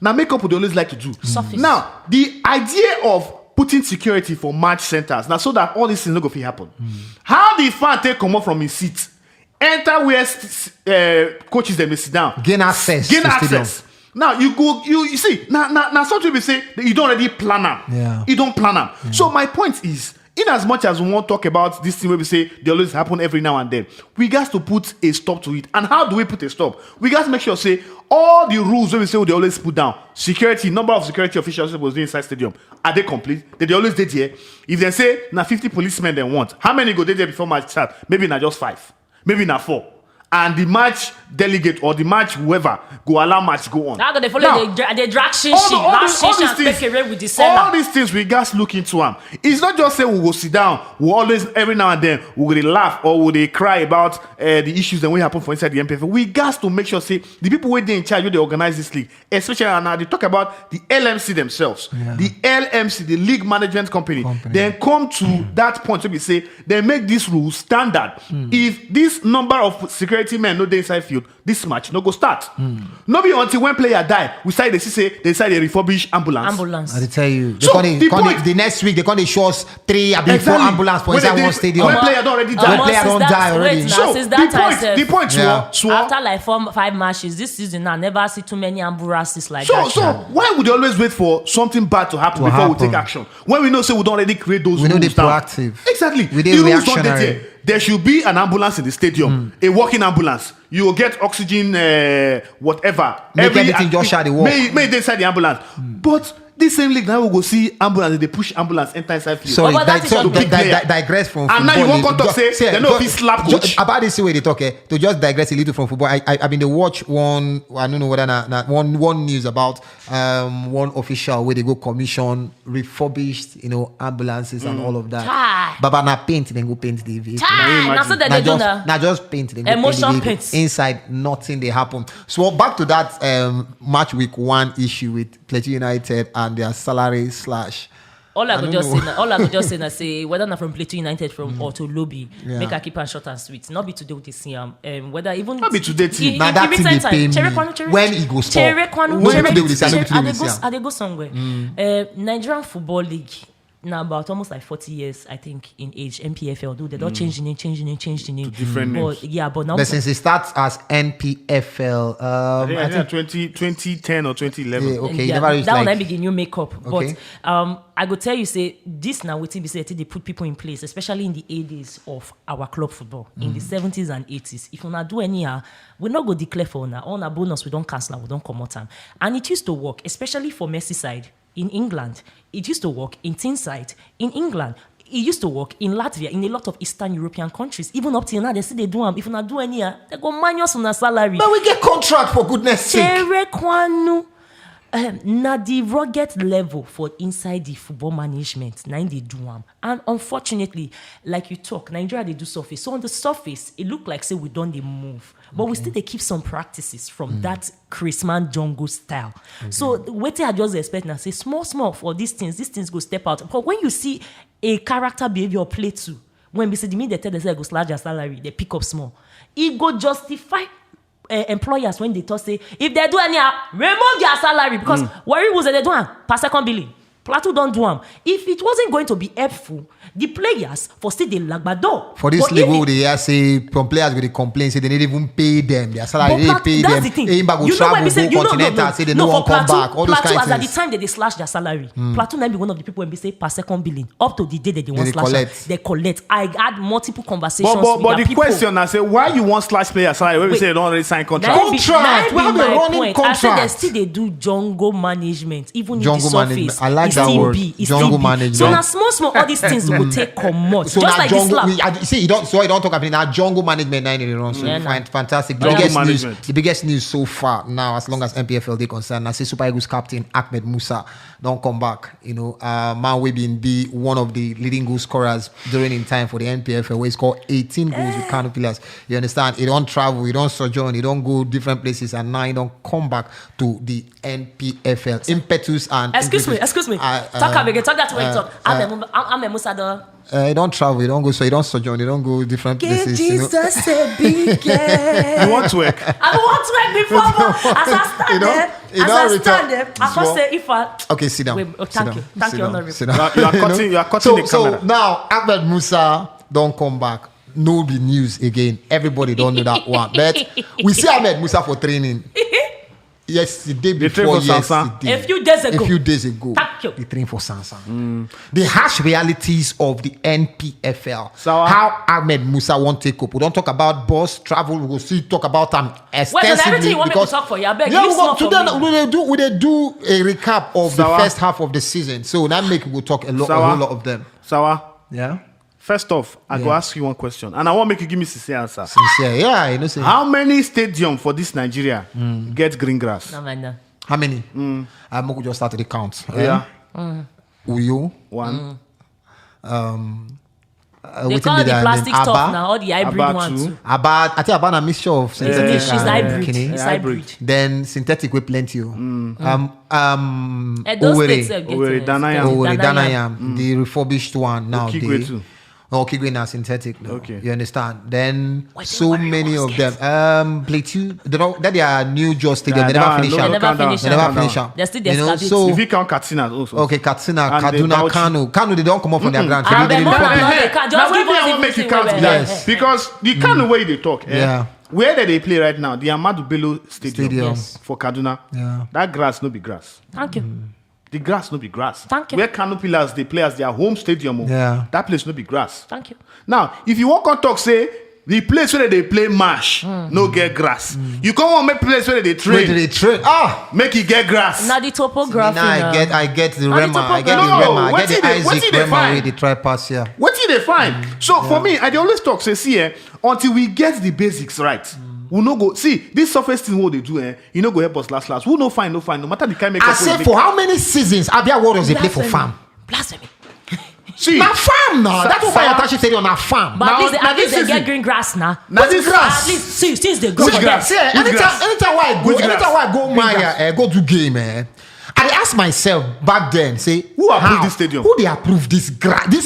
Now makeup we they always like to do. Surface. Now the idea of putting security for match centers now so that all these things no go fit happen. How the fan take come up from his seat, enter where coaches them dey sit down, Gain access. gain to stadium. access. Now you see now some people say that you don't already plan them. Yeah. You don't plan them. So my point is, in as much as we want to talk about this thing where we say they always happen every now and then, we got to put a stop to it. And how do we put a stop? We got to make sure say all the rules where we say they always put down, security, number of security officials was doing inside stadium, are they complete? Did they always did here? If they say now 50 policemen they want, how many go there before match start? Maybe not just 5, maybe not 4. And the match delegate or the match whoever go allow match go on. Now they follow the drag shishi. All these things we guys look into them. It's not just say we will sit down. We always every now and then we will laugh or will they cry about the issues that will happen for inside the MPFL. We guys to make sure say the people who they in charge, who they organize this league, especially now they talk about the LMC themselves, the LMC, the league management company. Then come to that point where we say they make these rules standard. If this number of security men no dey inside field, this match no go start. No be until when player die, we say they decide they refurbish ambulance. I tell you, the next week they can't show us 3 or 4 ambulance for inside one stadium. When player don't already die, when player don't die already. So the point, after like 4-5 matches this season, I never see too many ambulances like that. So why would they always wait for something bad to happen before we take action? When we know say we don't already create those rules. We know they're down. proactive. Exactly. We did reactionary. There should be an ambulance in the stadium, a walking ambulance. You will get oxygen, whatever. Make everything just shut the wall. May they inside the ambulance. But this same league now we go see ambulance. They push ambulance enter inside field. Sorry, digress from football. And now you won't come talk say they know if he slap coach. About this way they talk, to just digress a little from football. I mean they watch one. I don't know whether one news about one official where they go commission refurbished ambulances and all of that. But na paint then go paint the vehicle. Now just paint then go emotion paint the vehicle. Inside nothing they happen. So back to that match week 1 issue with Plateau United and their salary slash. All I could just say, say whether not from Plateau United from Auto Lobby, make a keep and short and sweet. Not be today with the CM. Whether even not be today team. Now that thing they pay me when he goes for. When today with the CM, they go somewhere. Nigerian Football League. Now about almost like 40 years, I think, in age. MPFL, though they don't change the name. To different names. But now. But since it starts as NPFL, I think 2010 or 2011. Yeah, okay, never reached that like, one I begin new makeup. Okay. But I go tell you, say this now what be say they put people in place, especially in the 80s of our club football, in the 70s and 80s. If we not do any, we not go declare for now. On a bonus, we don't cancel, we don't come out time. And it used to work, especially for Merseyside. In England, it used to work in Tyneside. In England, it used to work in Latvia, in a lot of Eastern European countries. Even up till now, they say they do them. If you not do any, they go minus on a salary. But we get contract for goodness sake. Na the rugged level for inside the football management, now they do them. And unfortunately, like you talk, Nigeria they do surface. So on the surface, it look like say we don't they move. But we still they keep some practices from that Chrisman Jungle style. So what I just expect now say small for these things go step out. But when you see a character behavior play too, when we say the minute they tell they say go slash their salary, they pick up small. It go justify employers when they talk say if they do any remove their salary because worry was they do per second billing. Plateau don't do them. If it wasn't going to be helpful, the players for still the lagbado. For this level, they say some players will complain, say they need even pay them. Their salary, they pay them. The thing. You know when we say, say they don't want to come back. All those Plateau, kinds as at the time that they slash their salary, Plateau might be one of the people when we say per second billing up to the day that they want slash. They collect. I had multiple conversations with but the people. question I say, why you want slash player salary when we say they don't already sign contract? Contract. We have a running contract. I said they still they do jungle management, even in the surface. I like that word. Jungle management. So now small all these things will take commot. So just like jungle, this you don't talk about it now. Jungle management 9 run. So fantastic. The biggest news so far now, as long as MPFL they concerned. I say Super Eagles captain AHMED MUSA don't come back. Man we been be one of the leading goal scorers during in time for the MPFL where he scored 18 goals with KANO pillars. You understand? He don't travel, he don't sojourn, he don't go different places, and now he don't come back to the NPFL. Impetus and excuse me. Talk that way. Talk. I'm a Musa. He don't travel, he don't go, so he don't sojourn, he don't go different places. Jesus a big You want to work? I want to work before. As I stand there, I can say if I. Okay, sit down. Wait, thank you, honorable. You are cutting the camera. So now AHMED MUSA don't come back. No be news again. Everybody don't know that one. But we see AHMED MUSA for training. yesterday They before train for Sansan. yesterday. A few days ago. A few days ago. Thank you. They train for Sansan. The harsh realities of the NPFL. So, how Ahmed Musa won't take up. We don't talk about bus travel. We will still talk about them extensively. everything you want me to because- talk for you, I beg, Yeah, leave we small for today me. we do a recap of the Sawa. first half of the season. So that make we'll talk a Sawa. whole lot of them. Sawa. Yeah. First off, I go ask you one question, and I want make you give me sincere answer. Sincere. Yeah, you know. Say, How many stadium for this Nigeria get green grass? No, man, how many? I'm going to just start the count. Yeah. Uyo. One. they call the plastic stuff now, all the hybrid Abba one too. too. I think about a mixture of synthetic She's and hybrid. kidney. It's hybrid. hybrid. Then synthetic with plenty. Those Owerri. states get Owerri, Danayam. Owerri, Danayam, the refurbished one now. Okigwe too. Okigwe now synthetic. No. Okay. You understand? Then Why so they many always of them. Plateau, that they are new just stadium. They Yeah, never that finish one, out. They never finish They am. never finish out. They're still You know, excavating. so If you count Katsina also. okay, Katsina, And the Kaduna, Bauchi. Kano, they don't come up from their ground. Ah, They them didn't all publish. are not- they can't just Now, give maybe us I the won't make you thing count where- that. Yes. Because the kind of way they talk, Yeah. where they play right now, the Ahmadu Bello Stadium, Stadium. Yes. for Kaduna, Yeah. that grass no be grass. Thank you. The grass no be grass. Thank you. Where KANO Pillars they play as their home stadium, Yeah. that place no be grass. Thank you. Now, if you want to talk, say the place where they play mash no get grass. You can't want make place where they Where train do they train? make it get grass. Now the topography. Now I get the Now the Rema, I get the topography. Rema, I No, get the what Isaac did they Rema find? with the try pass here. What did they find? So for me, I dey always talk say see until we get the basics right. We no go see this surface thing what they do. You no go help us last. Who no find. No matter the kind make. I up say we for make. how many seasons Abia Warriors they play for farm? Blasphemy. See, Na farm now. That's why I touch stadium na farm. But Now- at least now at least this they is get it. green grass now. Now this grass. At least since they go Which for grass? that. See, Which grass? anytime I go, Which grass? anytime I go Which Maya, grass? go do game, I dey ask myself back then, say Who approved how? this stadium? Who they approve this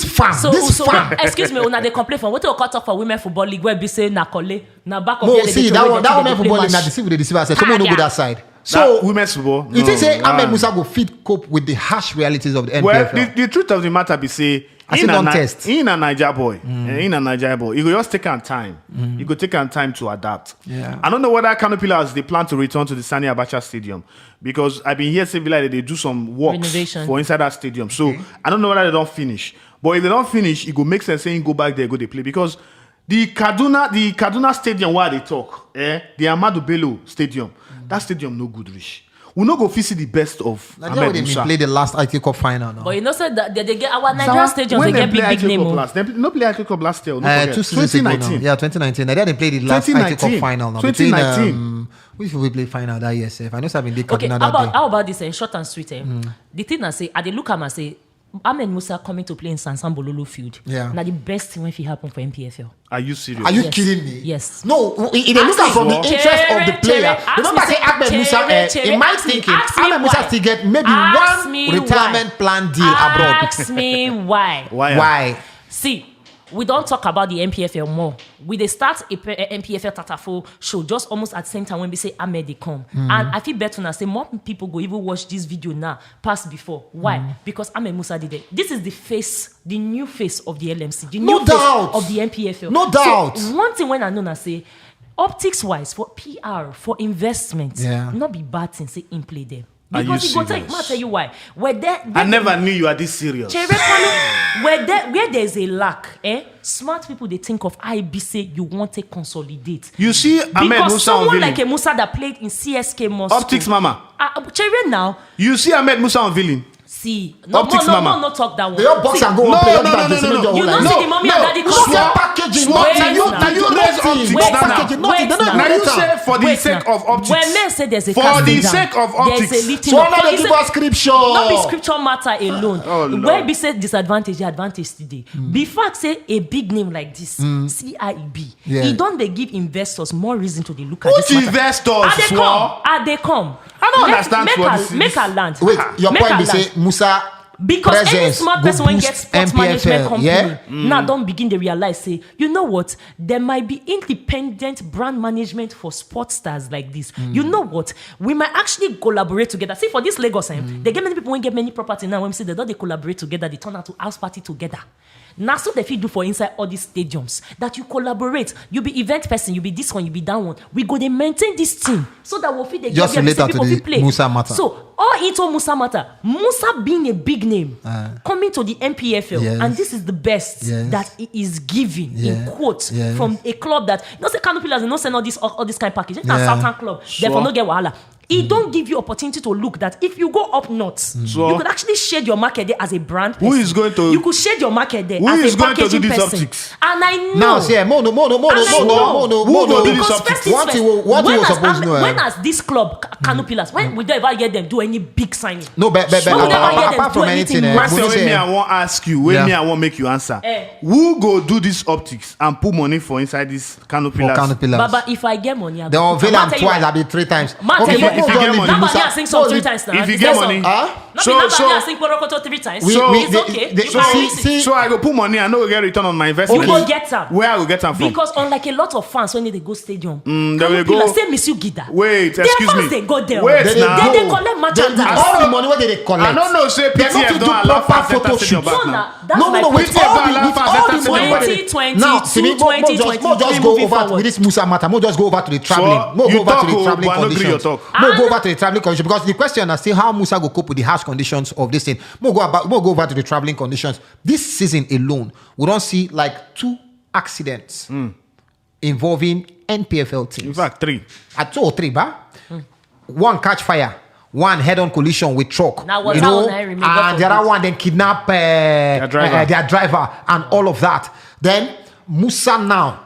farm? So farm? excuse me, una they complain for what we cut off for women football league where be say na kole na back of No, here they see dey that throw one the thing, they man dey football play na match. deceive they deceive ourselves. Someone no go yeah. that side. so So women's football. you think say No. Ahmed Musa go fit cope with the harsh realities of the NPFL? Well, the truth of the matter be say, I still don't test. in a Niger boy, in a Niger boy, you go just take on time. You go take on time to adapt. Yeah. I don't know whether KANO Pillars they plan to return to the Sani Abacha Stadium because I've been here saying like they do some works Renovation. for inside that stadium. So I don't know whether they don't finish. But if they don't finish, it go make sense saying go back there, go they play because the Kaduna Stadium where they talk, the Ahmadu Bello Stadium, that stadium no good reach. We no go fit see the best of Nigeria Ahmed they Musa. play the last IT Cup final now. But you know say that they get our Nigerian stadiums When they get play big ITO name. Cup oh. last, they no play ITO Cup last year. No forget. 2 seasons ago now. 2019. Yeah, 2019. Nigeria they played the last IT 2019. Cup final now. 2019. Which we play final that year, sef? I know I've been Okay, Kaduna that day. how about this? Short and sweet. The thing I say, I dey look at and say, Ahmed Musa coming to play in Sansan Bololo field. Yeah. Now the best thing when it happen for MPFL. Are you serious? Are you Yes. kidding me? Yes. No, if they look at from the Ask me, interest of the player, Chere, remember ask me, say Ahmed Musa, Chere, in my ask me, thinking, ask me Ahmed Musa why. still get maybe Ask one me retirement why. plan deal abroad. Ask me why. Why? See, we don't talk about the MPFL more. We they start a MPFL Tatafo show just almost at the same time when we say Ahmed they come. And I feel better now say more people go even watch this video now past before. Why? Because Ahmed Musa did it. This is the face, the new face of the LMC, the No new doubt. face of the MPFL. No doubt. So one thing when I know I say, optics wise, for PR, for investment, Yeah. not be bad thing say in play them. Are Because you it go take, serious? I'll tell you why. Where there, I never knew you are this serious. where there's a lack, smart people they think of IB you want to consolidate. You see Ahmed Because Musa someone unveiling. like a Musa that played in CSK Moscow. Optics Mama. Cherry now, You see Ahmed Musa unveiling. see, no, Optics no, Mama. no, talk that one. They all box See, and go No, and play. no, All no, that no, they no, make no. your You whole don't life. see the mommy and daddy You come don't get swap. packaging, Swap. nothing. Wait You now. you You nothing. raise optics Wait, now. packaging, nothing. They Wait don't now. Now you even say later. for the Wait sake now. of optics. When men say there's a For casting the down, sake of there's optics. a lifting So up. now For they the give sake- us scripture. Not be scripture matter alone. Oh, Lord. Where be say disadvantage, advantage today. Before say a big name like this, CIEB, Yeah. he don't they give investors more reason to they look at Which this matter. investors, Are they Swore? come? Are they come? I don't understand Make what a, this is. make a land. Wait, your Make point a be land. say Musa Because any presence smart go person when boost get sports MPFL, management company yeah? now don't begin to realize say, you know what, there might be independent brand management for sports stars like this. You know what, we might actually collaborate together. See for this Lagos, they get many people when get many property now when we say they don't they collaborate together, they turn out to house party together. Now, so the feed do for inside all these stadiums that you collaborate. You be event person, you be this one, you be that one. We go they maintain this team so that we'll feed the Just relate to the play. MUSA matter. So all into MUSA matter. MUSA being a big name coming to the NPFL, Yes. and this is the best Yes. that it is giving in Yeah. quotes Yes. from a club that not say KANO pillars, not send all this kind of package. It's Yeah. a Southern club. Therefore, no get wahala. It don't give you opportunity to look that if you go up north, So- you could actually shade your market there as a brand. Who person. is going to- You could shade your market there Who as is a going to do packaging these person. optics? And I know. Now, see, mono. Who go do this Because optics? first things What first, you when supposed has- to know, when has this club KANO pillars, when we don't ever get them do any big signing? No, but When we never hear them apart do from anything anything, more. Question Bonnie when me say- I want ask you, when Yeah. me I want make you answer. Eh. Who go do this optics and put money for inside this KANO for pillars? KANO pillars. Baba, if I get money, I They go. unveil I'ma them tell you twice, why. I'll be 3 times. Man, tell you what, if you get money- Nobody Musa- has sing song no, 3 times now. if you Is get that money- song? Huh? Not So- be nobody so- has sing Porokoto 3 times. We- It's okay. they- You so can see- release it. see- So I go put money, I know we get return on my investment. You go get am. Where I go get them from? Because unlike a lot of fans when they go stadium, they KANO will go- pillars say miss you Gida. Wait, Their excuse fans me. they go there. Wait Then now. Then they go. collect Then merchandise. all the money where they collect. I don't know, say They're not PTF to do don't allow proper fans enter photo stadium shoot. back No, now. nah, that's No, my with point. all the Allow with fans all enter the stadium money. back. 2020, Now, see me, 2023 more just go moving over forward. with this MUSA matter. More just go over to the traveling. So, More you go over talk, to the oh, traveling but I no gree your conditions. talk. More go over to the traveling conditions because the question is still how MUSA go cope with the harsh conditions of this thing. More go over to the traveling conditions. This season alone, we don't see like 2 accidents involving NPFL In teams. fact, 3. At 2 or 3, ba? One catch fire, one head-on collision with truck. Now, what's you that know, one I remember for and the other this? one then kidnap driver. their driver and all of that. Then MUSA now,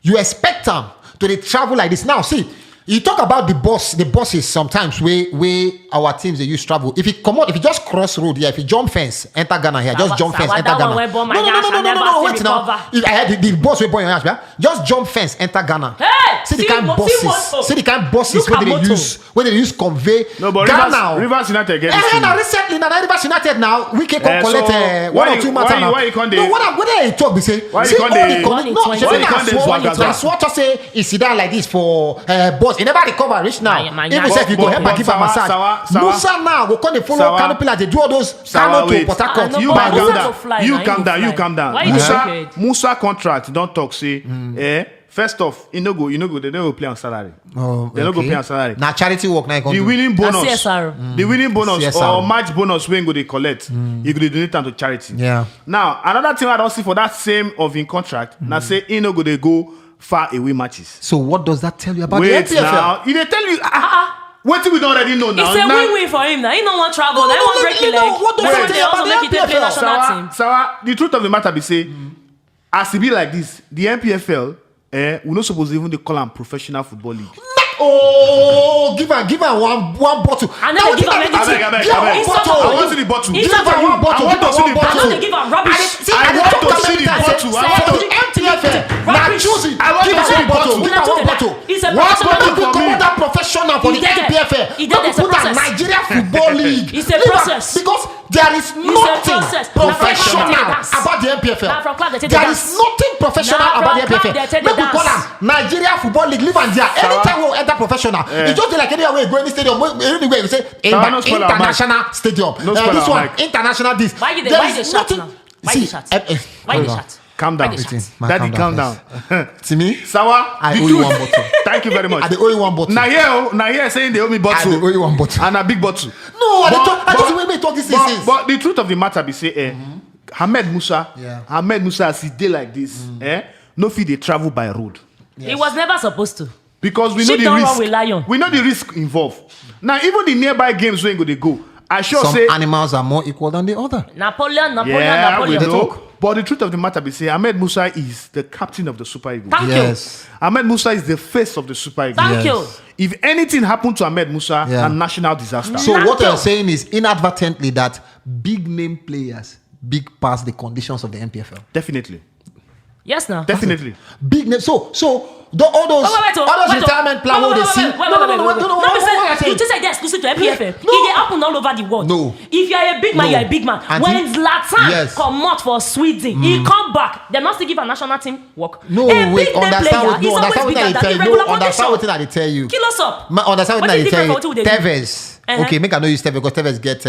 you expect them to they travel like this. Now, see, you talk about the bosses sometimes where our teams they use travel. If you come out, if you just cross road here, if you jump fence, enter Ghana here, just jump fence, enter that Ghana. one where bomb my No, yash and never see wait now. recover. If I had the boss will burn your ass, yeah? Just jump fence, enter Ghana. Hey, see the see kind of mo- see bosses, moto. see the kind of bosses Look where at they moto. use convey. No, but Ghana. Rivers United get this Eh, thing. now recently, now Rivers United now we can Eh, collect so one why or two you- matter why you- now. why you can't No, dey- what they talk be say. Why you see, can't all dey- the Why you no, can't she dey- say why you can't dey swagger na back? swat just say he sit down like this for boss. He never recover reach now. My Even yash. say if you go help and give a massage. MUSA now go come dey follow Sawa. KANO pillars. They do all those Sawa, KANO to wait. Port Harcourt. no, You but calm Musa down. go fly You now, calm he down. go You fly. calm down. Why you dey scared? Musa contract don't talk say. First off, you no go. They never play on salary. Oh, They don't go okay. pay on salary. Now charity work now. The winning bonus, CSR. the winning bonus CSR. or match bonus when go they collect, you go dey donate them to charity. Yeah. Now another thing I don't see for that same of in contract, now say he no go they go far away matches. So what does that tell you about Wait the NPFL? now, he they tell you what we don't already know now. It's a Now- win-win for him now. He don't want travel. No, Now he no, want no, break you his know, leg. what does That's that why tell they you also about make the it take play NPFL? national team. Sawa, the truth of the matter be say, as it be like this, the NPFL, we not supposed to even they call them professional football league. Oh, give her one bottle. And then they give her I medicine. beg, Give her one It's bottle. not- I want to see the bottle. It's Give not her for one you. bottle. I want to see the I know bottle. they give her rubbish. I want to see the bottle. I want to- the NPFL. Now Rubbish. choose it. I want Give to her see one the bottle. bottle. Give her one bottle. It's a One professional bottle Don't for come me. on that professional for He the did it. NPFL. He did Don't it. It's a put that process. Nigeria Football League. It's a Leave her, process. because there is nothing process. professional Now from club, they take the about the NPFL. Now from club, they take the There dance. is nothing professional Now about the from club, NPFL. they take Make the we call dance. am Nigeria Football League. Leave and there. Anytime we enter professional, it's just like anywhere we go in the stadium. Anywhere you say No spoil our international stadium. No spoil This our one mic. international this. Why you dey- There why is you dey nothing- shout now? Why See, you shout? Why you hold on. shout? Calm down. Why they shout? Man, Daddy, calm first. down. To me, Sawa, I the owe you truth- one bottle. Thank you very much. I dey owe you one bottle. Now here saying they owe me I dey bottle owe you one bottle. and a big bottle. No, I But- dey talk. I but- just way me talk this is. But the truth of the matter be say, Ahmed Musa, Yeah. Ahmed Musa as he dey like this, no fit dey travel by road He was never supposed to. because we know Sheep the don't run risk. with lion. We know the risk involved. Now even the nearby games wey go dey go, I sure Some say animals are more equal than the other. Napoleon. we Napoleon. know. But the truth of the matter be say, Ahmed Musa is the captain of the Super Eagles. Thank Yes. Ahmed Musa is the face of the Super Eagles. Thank Yes. you. If anything happened to Ahmed Musa, Yeah. a national disaster. So Thank what you. you're saying is inadvertently that big name players big past the conditions of the NPFL. Definitely. Yes, now. Definitely. Big name. So all those retirement plan what they see. You just said they're exclusive to NPFL. It they happen all over the world. No. If you are a big man, No. you are a big man. Auntie? When Zlatan Yes. come out for Sweden, he come back. They not still give a national team work. No, a wait, big name understand player what is always understand what bigger I than tell the you. regular No, understand condition. what I tell you. Kill us up. Understand what What I is tell different you. from what we dey do? Tevez. Okay, make I know use Tevez because Tevez get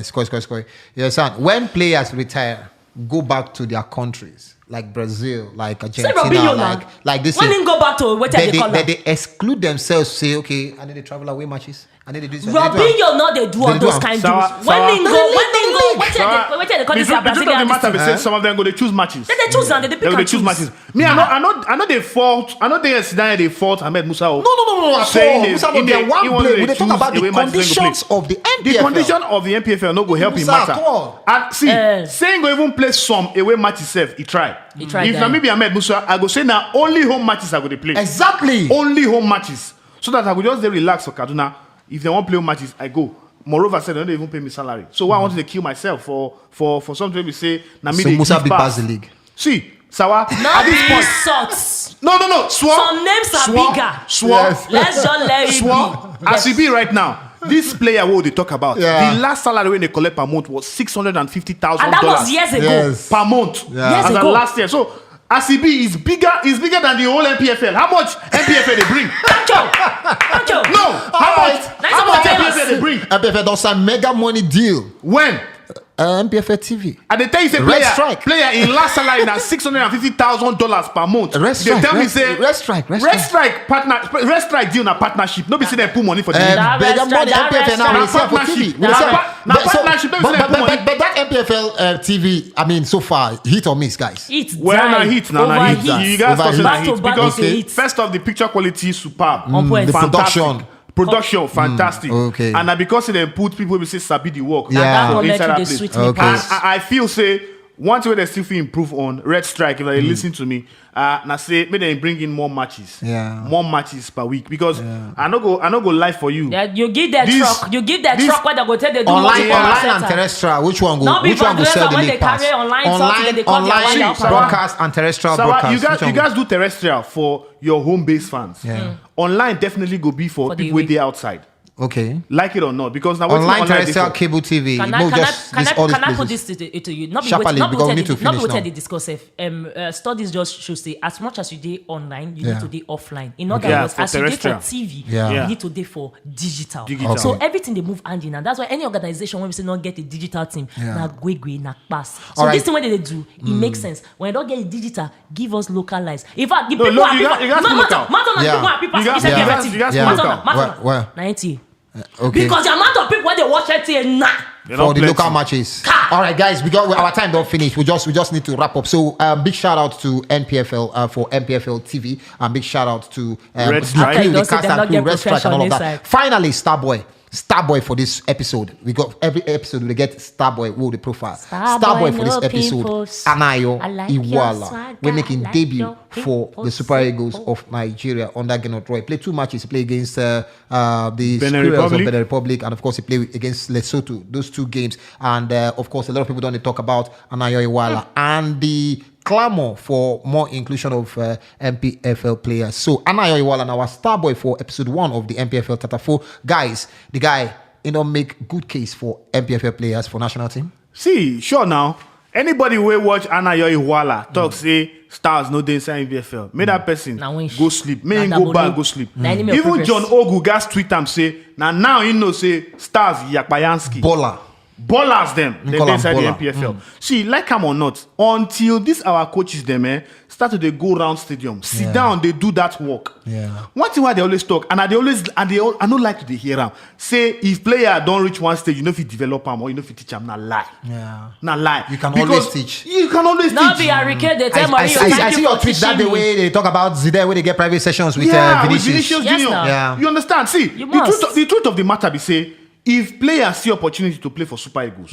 score. You understand? When players retire, go back to their countries, like Brazil, like Say Argentina, Robinho like this. When they go back to what they call they exclude themselves. Say, okay, I need to travel away matches. I need to do this. Robinho, not they do all those kind of. When they go, what they call this? The truth of the Brazilian. matter be say some of them go they choose matches. Then they choose and they pick and choose. Matches. Me, I know they fault. I know they yesterday they fault AHMED MUSA. No. At all. Musa no get one play. We dey talk about the conditions of the MPFL. The condition of the MPFL no go help him matter. And see, saying go even play some away matches itself, he try. If na me be AHMED MUSA, I go say now only home matches I go dey play. Exactly. Only home matches. So that I go just dey relax for Kaduna. If they want play home matches, I go. Moreover, said they don't even pay me salary. So why I wanted to kill myself for something we say na me so dey Musa give be pass. the league. See, Sawa, Not at this point. sorts. No. Swore. Some names are bigger. Swore. Yes. Let's just let it Swore. be. As you be right now, this player what they talk about, Yeah. the last salary when they collect per month was $650,000 And that was years ago. Yes. per month. Yeah. Years As ago. of last year. So ACB is bigger than the whole MPFL. How much MPFL they bring? Pancho. No. How much? Nice How of much the MPFL famous. they bring? MPFL does a mega money deal. When? MPFL TV. And they tell you say Red Strike. player in last salary na $650,000 per month. Red They Strike, tell me Red- say Red Strike, Red Red Strike deal na partnership. No be say they put money for the league. That Mega Red money Strike, MPFL now. that We see it for partnership. TV. We Now see it- partnership, don't say put money. But that MPFL TV, I mean, so far, hit or miss, guys. It's Well, na hit now, na hit. Overheat. You guys talk say na Back to hit back because is a hit. first off the picture quality is superb. On point. The Fantastic. production. Fantastic. okay. And na because they put people who say sabi the work. Yeah. That So comment inside to that the place. sweet me Okay. And pass. I feel say one thing they still feel improve on Red Strike if they listen to me. Now say maybe they bring in more matches. Yeah. More matches per week because I no go lie for you. Yeah, you give that This- truck. You give that this- truck what they go tell they do Online multiple and center. terrestrial, which one Not go? Which one go because sell the when league they pass? carry online something, they call their Online one out. broadcast and terrestrial So broadcast. you Which one guys do terrestrial for your home base fans. Yeah. Online definitely go be for For the people with week. the outside. Okay. Like it or not, because now Online they terrestrial for? cable TV. Can no, I just this all these put places. this to you? Not be Sharply, not be because we need to what finish what now. they discuss. Studies just show say as much as you do online, you Yeah. need to do offline. In other Yeah, words, for as you do for terrestrial. TV, Yeah. you need to do for digital. Digital. So Okay. everything they move hand in, and that's why any organization when we say not get a digital team, Yeah. na gwegwe na pass. So Alright. this thing when they do, it makes sense. When they don't get it digital, give us localized. In fact, the people no, are you people. got- you got local. Yeah. People are people. You got- It's a you got- guarantee. you got Yeah. local. Where? 90. Okay. Because the amount of people when they watch it here now. They For don't the plenty. local matches. Ka! All right, guys, our time don't finish. We just need to wrap up. So big shout out to NPFL for MPFL TV, and big shout out to Red the Strike. crew, the Don't say cast them and not crew, get Red Strike and all of that. professional Finally, Starboy for this episode. We got every episode we get Starboy with the profile. Starboy for this no episode. peoples. ANAYO I like your IWUALA. swagger, We're making I like debut your for the peoples. Super Eagles of Nigeria under Gennaro Roy. Play 2 matches. He played against the Benin Squirrels of Republic. Benin Republic, and of course he played against Lesotho. Those 2 games, and of course a lot of people don't talk about ANAYO IWUALA and the clamor for more inclusion of MPFL players. So ANAYO IWUALA, now our Starboy for episode 1 of the MPFL Tatafo. Guys, the guy make good case for MPFL players for national team. See, sure now. Anybody will watch ANAYO IWUALA talk say stars no dey inside MPFL. Make that person Na win. go sleep. Make him Na go double back no. go sleep. Na enemy of Even progress. John Ogu gas tweet am say now you know say stars Yakpayanski. Baller. Ballers them. They call dey am inside the baller. MPFL. See, like am or not, until this our coaches them start to dey go round stadium, sit down, they do that work. Yeah. One thing why they always talk, and I don't like to dey hear am. Say if player don't reach one stage, you know if you develop am or you know if you teach am, na lie. Yeah. Na lie. You can Because always teach. You can always Not teach. be a Ricky, they tell I Mario, see thank you your for tweet that teaching the me. way they talk about Zidane, where they get private sessions with With Vinicius. Vinicius Yes, Junior. now. Yeah. You understand? See, You the must. truth of the matter be say, if players see opportunity to play for Super Eagles,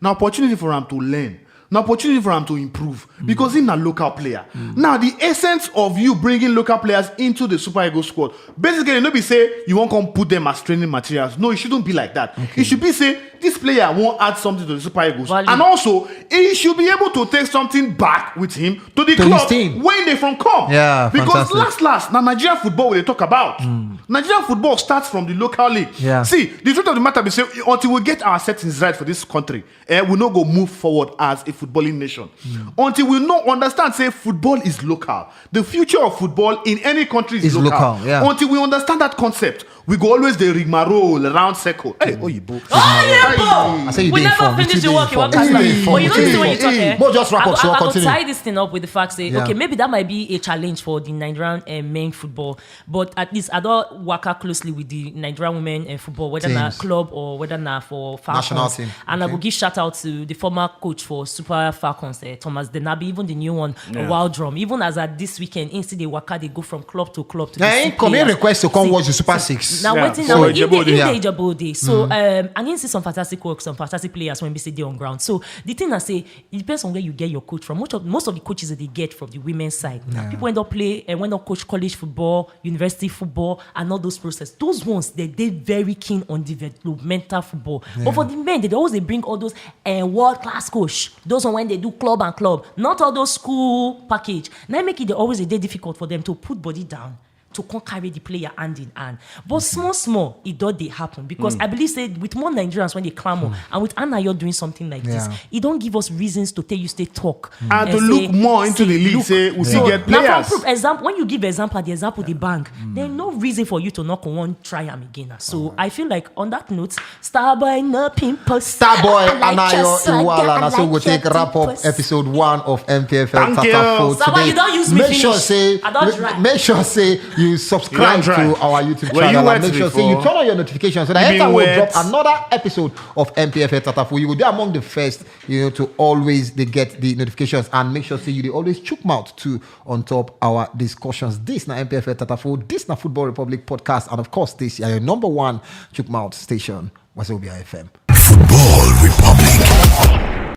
now opportunity for them to learn, an opportunity for them to improve because he's a local player. Now, the essence of you bringing local players into the Super Eagles squad, basically, nobody say you won't come put them as training materials. No, it shouldn't be like that. It should be say this player won't add something to the Super Eagles, Value. and also he should be able to take something back with him to the To his club team. when they from come. Yeah, because fantastic. last now Nigerian football we dey talk about. Nigerian football starts from the local league. Yeah. See, the truth of the matter be say until we get our settings right for this country, we no go move forward as a football footballing nation. Until we know, understand, say football is local. The future of football in any country is local. Yeah. Until we understand that concept, we go always the rigmarole around circle. Hey, Oyibo. I say you we dey never informed. finish You the dey work. You want informed. to You dey but you know informed. this when you talk. But just wrap up, so I continue. tie this thing up with the fact say, Yeah. okay, maybe that might be a challenge for the Nigerian men football, but at least I don't work out closely with the Nigerian women football, whether na Teams. club or whether na for Falcons. National team. And I Okay. will give shout out to the former coach for Super Falcons, Thomas Denabi, even the new one, Wild Drum. Even as at this weekend, instead they waka, they go from club to club to Yeah, come in request to come watch the Super Six. now Yeah. waiting So now Ijebode. in Yeah. the Ijebode. So and you see some fantastic work, some fantastic players when we say they're on ground. So the thing I say, it depends on where you get your coach from. Most of the coaches that they get from the women's side. People end up play and when up coach college football, university football, and all those processes. Those ones they're very keen on developmental football. But for the men, they always bring all those world class coach. Those on when they do club and club, not all those school package. Now make it always a day difficult for them to put body down, to come carry the player hand in hand. But small, it does they happen. Because I believe say with more Nigerians when they clamor and with ANAYO doing something like this, it don't give us reasons to tell you stay talk. And to look more into the league, say we still get Now players. for proof, example, when you give example, the example the bank, there's no reason for you to not one try them again. So I feel like on that note, Starboy no pimple. Starboy, I like your ANAYO, swagger, IWUALA. I And so like we'll take your wrap up timples. episode 1 of MPFL Thank you. Tatafo Starboy, today. you don't use me Make sure finish. say I don't try. make sure say you subscribe You don't try. to our YouTube Were you channel wet and make sure say you before? turn on your notifications so that You every time been we wet? drop another episode of MPFL Tatafo, you will be among the first, to always they get the notifications and make sure say you they always chook mouth too on top our discussions. This na MPFL Tatafo, this na Football Republic podcast, and of course this is your number one chook mouth station, Wazobia FM. Football Republic.